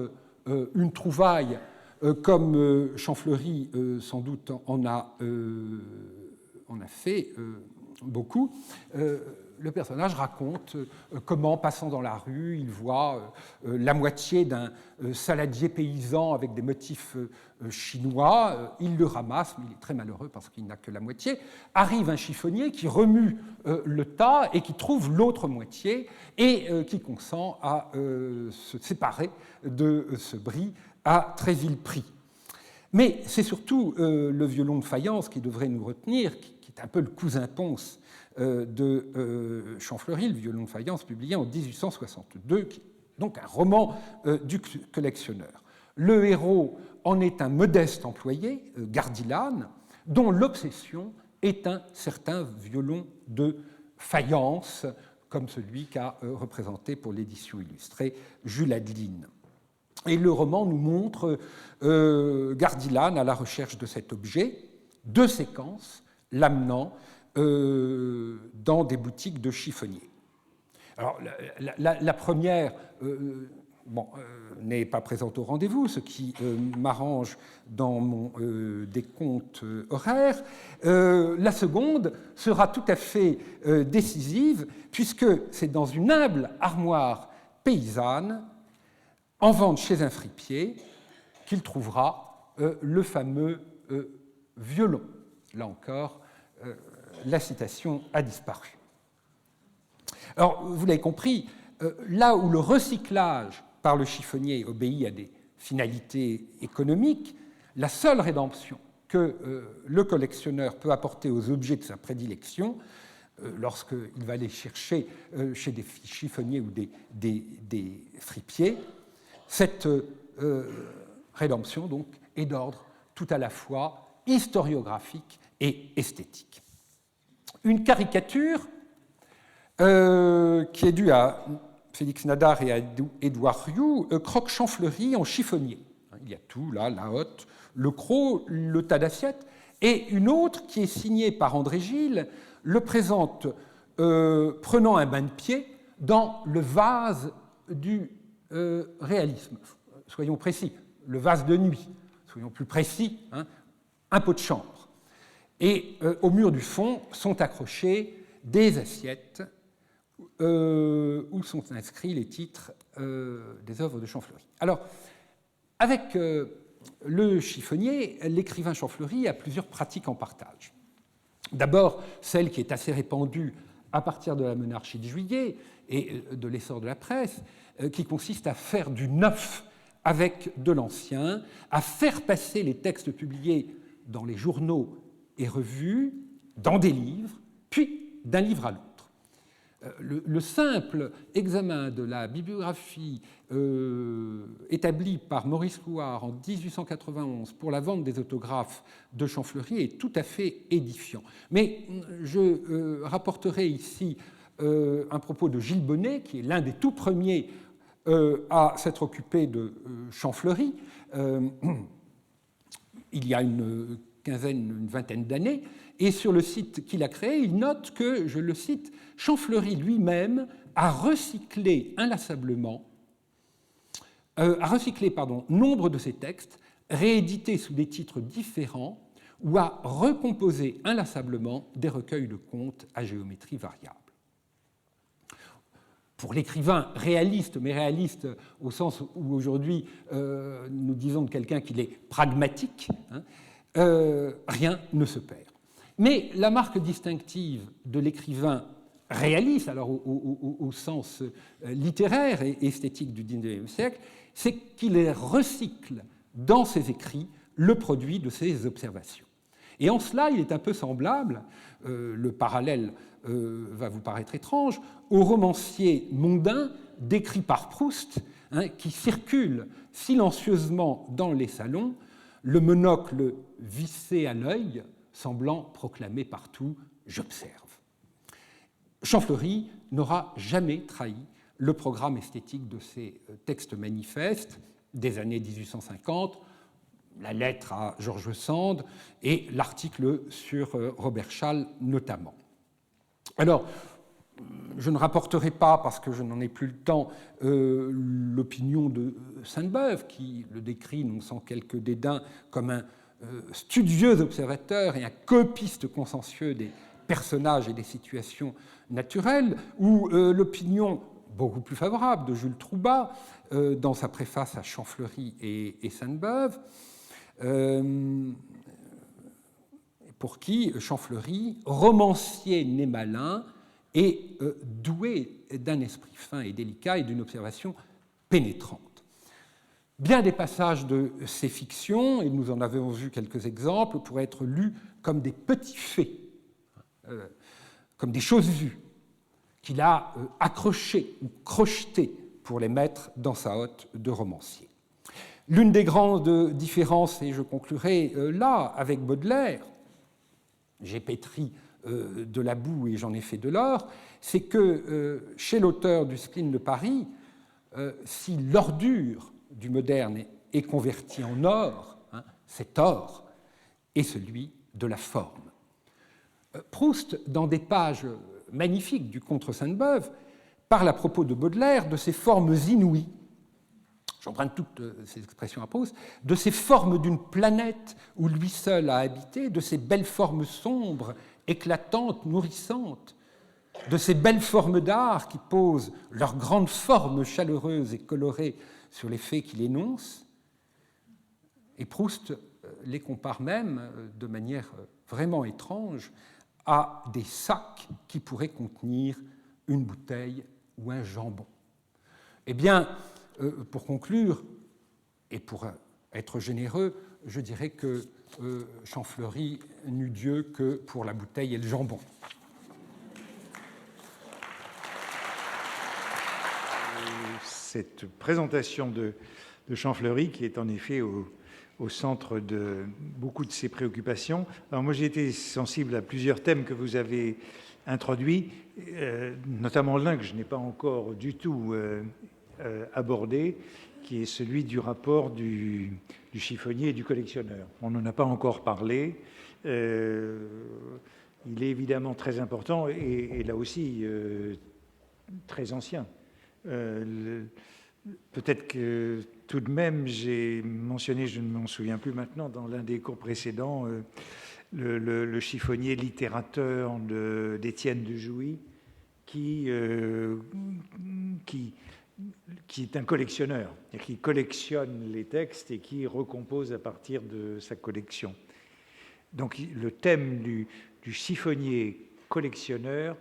une trouvaille comme Champfleury sans doute en a fait beaucoup. Le personnage raconte comment, passant dans la rue, il voit la moitié d'un saladier paysan avec des motifs chinois. Il le ramasse, mais il est très malheureux parce qu'il n'a que la moitié. Arrive un chiffonnier qui remue le tas et qui trouve l'autre moitié et qui consent à se séparer de ce bris à très vil prix. Mais c'est surtout le violon de faïence qui devrait nous retenir, qui est un peu le cousin Pons de Champfleury, le violon de faïence publié en 1862, qui est donc un roman du collectionneur. Le héros en est un modeste employé, Gardilane, dont l'obsession est un certain violon de faïence, comme celui qu'a représenté pour l'édition illustrée Jules Adeline. Et le roman nous montre Gardilane à la recherche de cet objet, deux séquences l'amenant dans des boutiques de chiffonniers. Alors, la première n'est pas présente au rendez-vous, ce qui m'arrange dans mon décompte horaire. La seconde sera tout à fait décisive, puisque c'est dans une humble armoire paysanne, en vente chez un fripier, qu'il trouvera le fameux violon. Là encore, la citation a disparu. Alors, vous l'avez compris, là où le recyclage par le chiffonnier obéit à des finalités économiques, la seule rédemption que le collectionneur peut apporter aux objets de sa prédilection, lorsqu'il va les chercher chez des chiffonniers ou des fripiers, cette rédemption donc, est d'ordre tout à la fois historiographique et esthétique. Une caricature qui est due à Félix Nadar et à Édouard Rioux croque Champfleury en chiffonnier. Il y a tout, là, la hotte, le croc, le tas d'assiettes, et une autre qui est signée par André Gille le présente prenant un bain de pied dans le vase du réalisme. Soyons précis, le vase de nuit, soyons plus précis, un pot de chambre. Et au mur du fond sont accrochés des assiettes où sont inscrits les titres des œuvres de Champfleury. Alors, avec le chiffonnier, l'écrivain Champfleury a plusieurs pratiques en partage. D'abord, celle qui est assez répandue à partir de la monarchie de Juillet et de l'essor de la presse, qui consiste à faire du neuf avec de l'ancien, à faire passer les textes publiés dans les journaux et revues, dans des livres, puis d'un livre à l'autre. Le simple examen de la bibliographie établie par Maurice Couard en 1891 pour la vente des autographes de Champfleury est tout à fait édifiant. Mais je rapporterai ici un propos de Gilles Bonnet, qui est l'un des tout premiers à s'être occupé de Champfleury, il y a une vingtaine d'années, et sur le site qu'il a créé, il note que, je le cite, Champfleury lui-même a recyclé inlassablement, nombre de ses textes, réédités sous des titres différents, ou a recomposé inlassablement des recueils de contes à géométrie variable. Pour l'écrivain réaliste, mais réaliste au sens où aujourd'hui nous disons de quelqu'un qu'il est pragmatique, rien ne se perd. Mais la marque distinctive de l'écrivain réaliste, alors au sens littéraire et esthétique du XIXe siècle, c'est qu'il recycle dans ses écrits le produit de ses observations. Et en cela, il est un peu semblable, le parallèle va vous paraître étrange, au romancier mondain décrit par Proust, qui circule silencieusement dans les salons, le monocle vissé à l'œil, semblant proclamer partout « j'observe ». Champfleury n'aura jamais trahi le programme esthétique de ses textes manifestes des années 1850, la lettre à George Sand et l'article sur Robert Schall notamment. Alors, je ne rapporterai pas, parce que je n'en ai plus le temps, l'opinion de Sainte-Beuve, qui le décrit, non sans quelque dédain, comme un studieux observateur et un copiste consciencieux des personnages et des situations naturelles, ou l'opinion beaucoup plus favorable de Jules Troubat, dans sa préface à Champfleury et Sainte-Beuve, pour qui Champfleury, romancier né malin, est doué d'un esprit fin et délicat et d'une observation pénétrante. Bien des passages de ces fictions, et nous en avons vu quelques exemples, pourraient être lus comme des petits faits, comme des choses vues, qu'il a accrochées ou crochetées pour les mettre dans sa hotte de romancier. L'une des grandes différences, et je conclurai là avec Baudelaire, j'ai pétri de la boue et j'en ai fait de l'or, c'est que chez l'auteur du Spleen de Paris, si l'ordure du moderne est convertie en or, cet or est celui de la forme. Proust, dans des pages magnifiques du Contre Sainte-Beuve, parle à propos de Baudelaire de ces formes inouïes, j'emprunte toutes ces expressions à Proust, de ces formes d'une planète où lui seul a habité, de ces belles formes sombres, éclatantes, nourrissantes, de ces belles formes d'art qui posent leurs grandes formes chaleureuses et colorées sur les faits qu'il énonce. Et Proust les compare même, de manière vraiment étrange, à des sacs qui pourraient contenir une bouteille ou un jambon. Eh bien, pour conclure, et pour être généreux, je dirais que Champfleury n'eut Dieu que pour la bouteille et le jambon. Cette présentation de Champfleury, qui est en effet au centre de beaucoup de ses préoccupations. Alors moi, j'ai été sensible à plusieurs thèmes que vous avez introduits, notamment l'un que je n'ai pas encore du tout abordé, qui est celui du rapport du chiffonnier et du collectionneur. On n'en a pas encore parlé. Il est évidemment très important et là aussi très ancien. Peut-être que tout de même, j'ai mentionné, je ne m'en souviens plus maintenant, dans l'un des cours précédents, le chiffonnier littérateur d'Étienne de Jouy, qui est un collectionneur, qui collectionne les textes et qui recompose à partir de sa collection. Donc le thème du chiffonnier collectionneur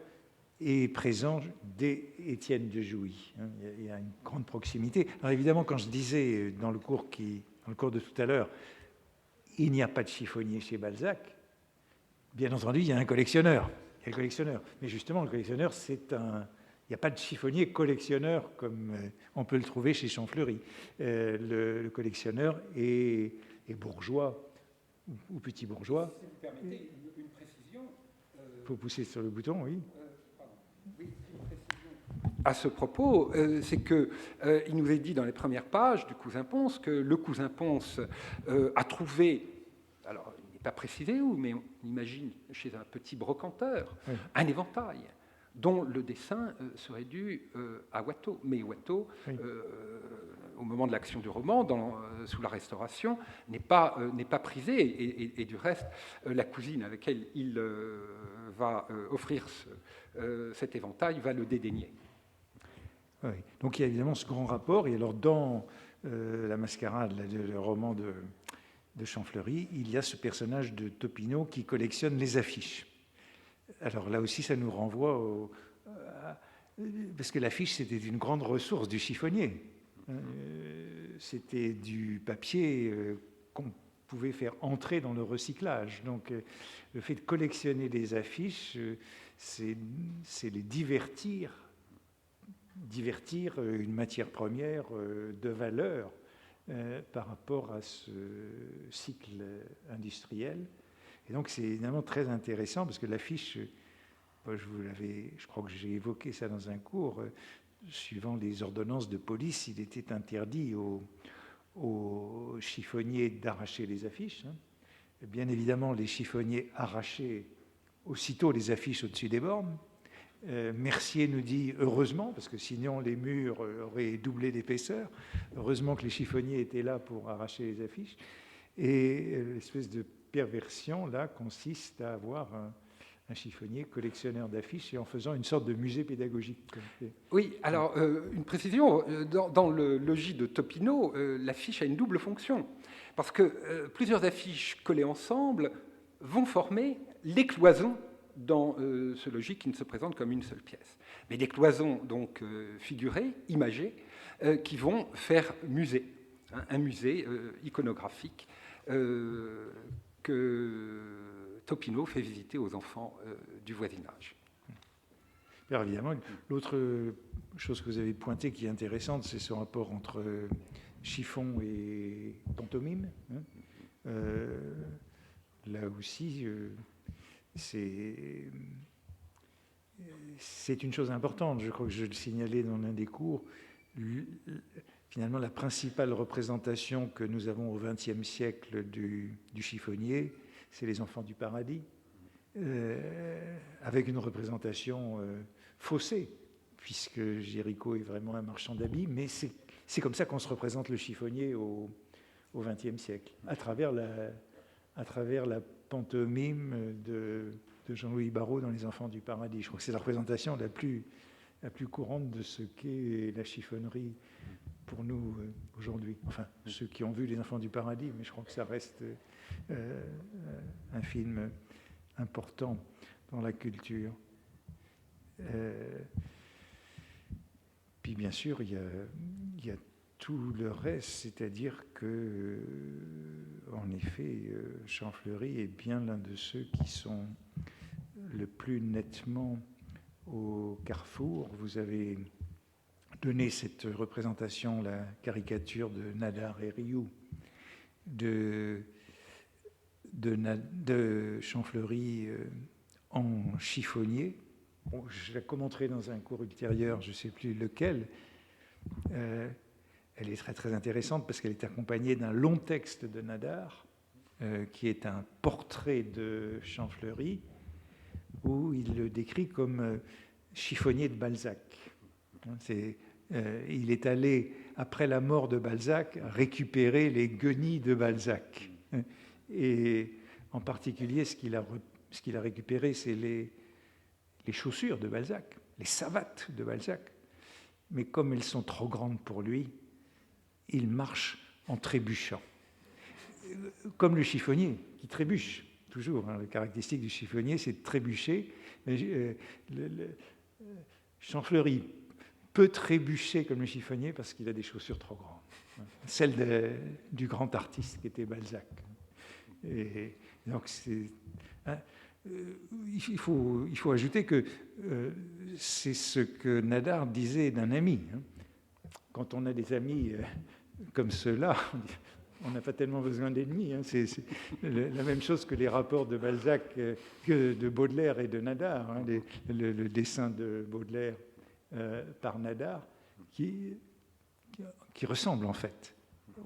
est présent dès Étienne de Jouy. Il y a une grande proximité. Alors évidemment, quand je disais dans le cours de tout à l'heure, il n'y a pas de chiffonnier chez Balzac, bien entendu, il y a un collectionneur. Il y a le collectionneur. Mais justement, le collectionneur, il n'y a pas de chiffonnier collectionneur comme on peut le trouver chez Champfleury. Le collectionneur est bourgeois ou petit bourgeois. Si vous permettez une précision. Il faut pousser sur le bouton, oui. Oui, une précision. À ce propos, c'est qu'il nous est dit dans les premières pages du Cousin Pons que le Cousin Pons a trouvé, alors il n'est pas précisé où, mais on imagine chez un petit brocanteur, oui, un éventail dont le dessin serait dû à Watteau. Mais Watteau, oui, au moment de l'action du roman, sous la Restauration, n'est pas prisé. Et du reste, la cousine avec laquelle il va offrir cet éventail va le dédaigner. Oui. Donc il y a évidemment ce grand rapport. Et alors dans La Mascarade, le roman de Champfleury, il y a ce personnage de Topino qui collectionne les affiches. Alors là aussi, ça nous renvoie parce que l'affiche, c'était une grande ressource du chiffonnier. C'était du papier qu'on pouvait faire entrer dans le recyclage. Donc le fait de collectionner des affiches, c'est les divertir une matière première de valeur par rapport à ce cycle industriel. Et donc c'est évidemment très intéressant parce que l'affiche, je crois que j'ai évoqué ça dans un cours, suivant les ordonnances de police, il était interdit aux chiffonniers d'arracher les affiches. Bien évidemment, les chiffonniers arrachaient aussitôt les affiches au-dessus des bornes. Mercier nous dit heureusement, parce que sinon les murs auraient doublé d'épaisseur. Heureusement que les chiffonniers étaient là pour arracher les affiches. Et l'espèce de perversion là consiste à avoir un chiffonnier collectionneur d'affiches et en faisant une sorte de musée pédagogique. Oui, alors une précision, dans le logis de Topino, l'affiche a une double fonction, parce que plusieurs affiches collées ensemble vont former les cloisons dans ce logis qui ne se présente comme une seule pièce. Mais des cloisons donc figurées, imagées, qui vont faire musée, hein, un musée iconographique que Topino fait visiter aux enfants du voisinage. Alors évidemment, l'autre chose que vous avez pointée qui est intéressante, c'est ce rapport entre chiffon et pantomime. Là aussi, c'est une chose importante. Je crois que je le signalais dans l'un des cours. Finalement, la principale représentation que nous avons au XXe siècle du chiffonnier, c'est les Enfants du Paradis, avec une représentation faussée, puisque Géricault est vraiment un marchand d'habits, mais c'est comme ça qu'on se représente le chiffonnier au XXe siècle, à travers la pantomime de Jean-Louis Barrault dans Les Enfants du Paradis. Je crois que c'est la représentation la plus courante de ce qu'est la chiffonnerie pour nous aujourd'hui. Enfin, ceux qui ont vu Les Enfants du Paradis, mais je crois que ça reste un film important dans la culture. Puis bien sûr, il y a tout le reste, c'est-à-dire que, en effet, Champfleury est bien l'un de ceux qui sont le plus nettement au carrefour. Vous avez donné cette représentation, la caricature de Nadar et Rioux, de Champfleury en chiffonnier. Bon, je la commenterai dans un cours ultérieur, je ne sais plus lequel. Elle est très très intéressante parce qu'elle est accompagnée d'un long texte de Nadar, qui est un portrait de Champfleury, où il le décrit comme chiffonnier de Balzac. Il est allé, après la mort de Balzac, récupérer les guenilles de Balzac. Et en particulier, ce qu'il a récupéré, c'est les chaussures de Balzac, les savates de Balzac. Mais comme elles sont trop grandes pour lui, il marche en trébuchant. Comme le chiffonnier qui trébuche, toujours. La caractéristique du chiffonnier, c'est de trébucher. Champfleury peut trébucher comme le chiffonnier parce qu'il a des chaussures trop grandes. Celle du grand artiste qui était Balzac. Et donc, il faut ajouter que c'est ce que Nadar disait d'un ami. Quand on a des amis comme ceux-là, on n'a pas tellement besoin d'ennemis. C'est la même chose que les rapports de Balzac, de Baudelaire et de Nadar. Le dessin de Baudelaire par Nadar, qui ressemble en fait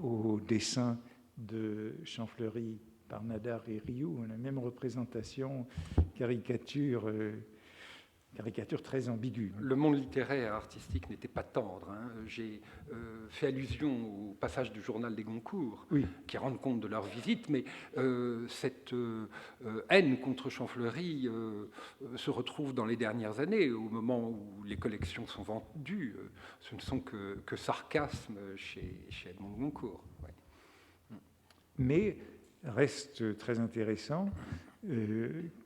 au dessin de Champfleury par Nadar et Rioux, la même représentation, caricature très ambiguë. Le monde littéraire et artistique n'était pas tendre. J'ai fait allusion au passage du journal des Goncourt, oui, qui rendent compte de leur visite, mais cette haine contre Champfleury se retrouve dans les dernières années, au moment où les collections sont vendues. Ce ne sont que sarcasmes chez Edmond de Goncourt. Ouais. Mais reste très intéressant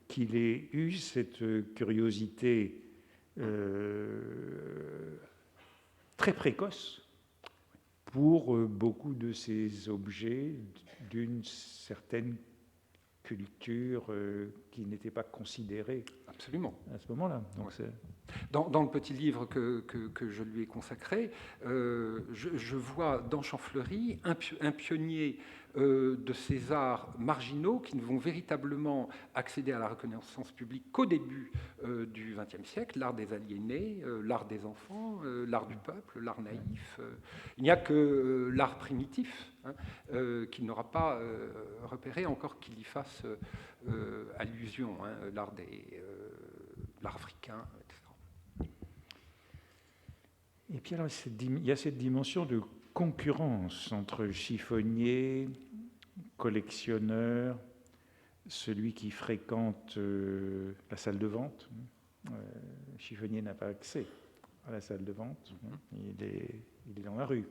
qu'il ait eu cette curiosité très précoce pour beaucoup de ces objets d'une certaine culture qui n'était pas considérée. Absolument. À ce moment-là. Donc ouais. Dans le petit livre que je lui ai consacré, je vois dans Champfleury un pionnier de ces arts marginaux qui ne vont véritablement accéder à la reconnaissance publique qu'au début du XXe siècle, l'art des aliénés, l'art des enfants, l'art du peuple, l'art naïf. Il n'y a que l'art primitif qu'il n'aura pas repéré, encore qu'il y fasse allusion, l'art africain, etc. Et puis alors, il y a cette dimension de concurrence entre chiffonnier, collectionneur, celui qui fréquente la salle de vente. Le chiffonnier n'a pas accès à la salle de vente, il est dans la rue.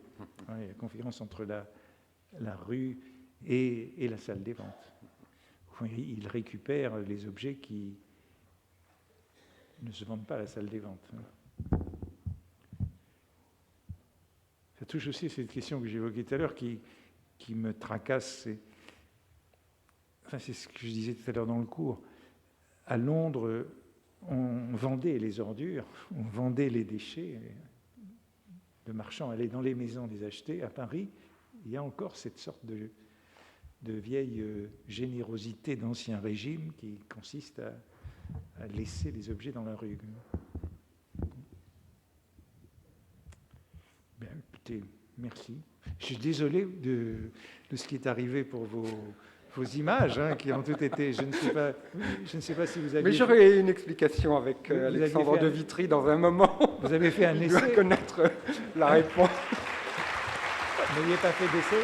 Il y a la conférence entre la rue et la salle des ventes. Il récupère les objets qui ne se vendent pas à la salle des ventes. Ça touche aussi cette question que j'évoquais tout à l'heure qui me tracasse. C'est ce que je disais tout à l'heure dans le cours. À Londres, on vendait les ordures, on vendait les déchets. Le marchand allait dans les maisons les acheter. À Paris, il y a encore cette sorte de vieille générosité d'Ancien Régime qui consiste à laisser les objets dans la rue. Bien, écoutez, merci. Je suis désolé de ce qui est arrivé pour vos images, qui ont toutes été... Je ne sais pas si vous avez... Mais j'aurais une explication avec Alexandre de Vitry dans un moment. Vous avez fait un essai. Il doit connaître la réponse. Vous n'aviez pas fait d'essai ?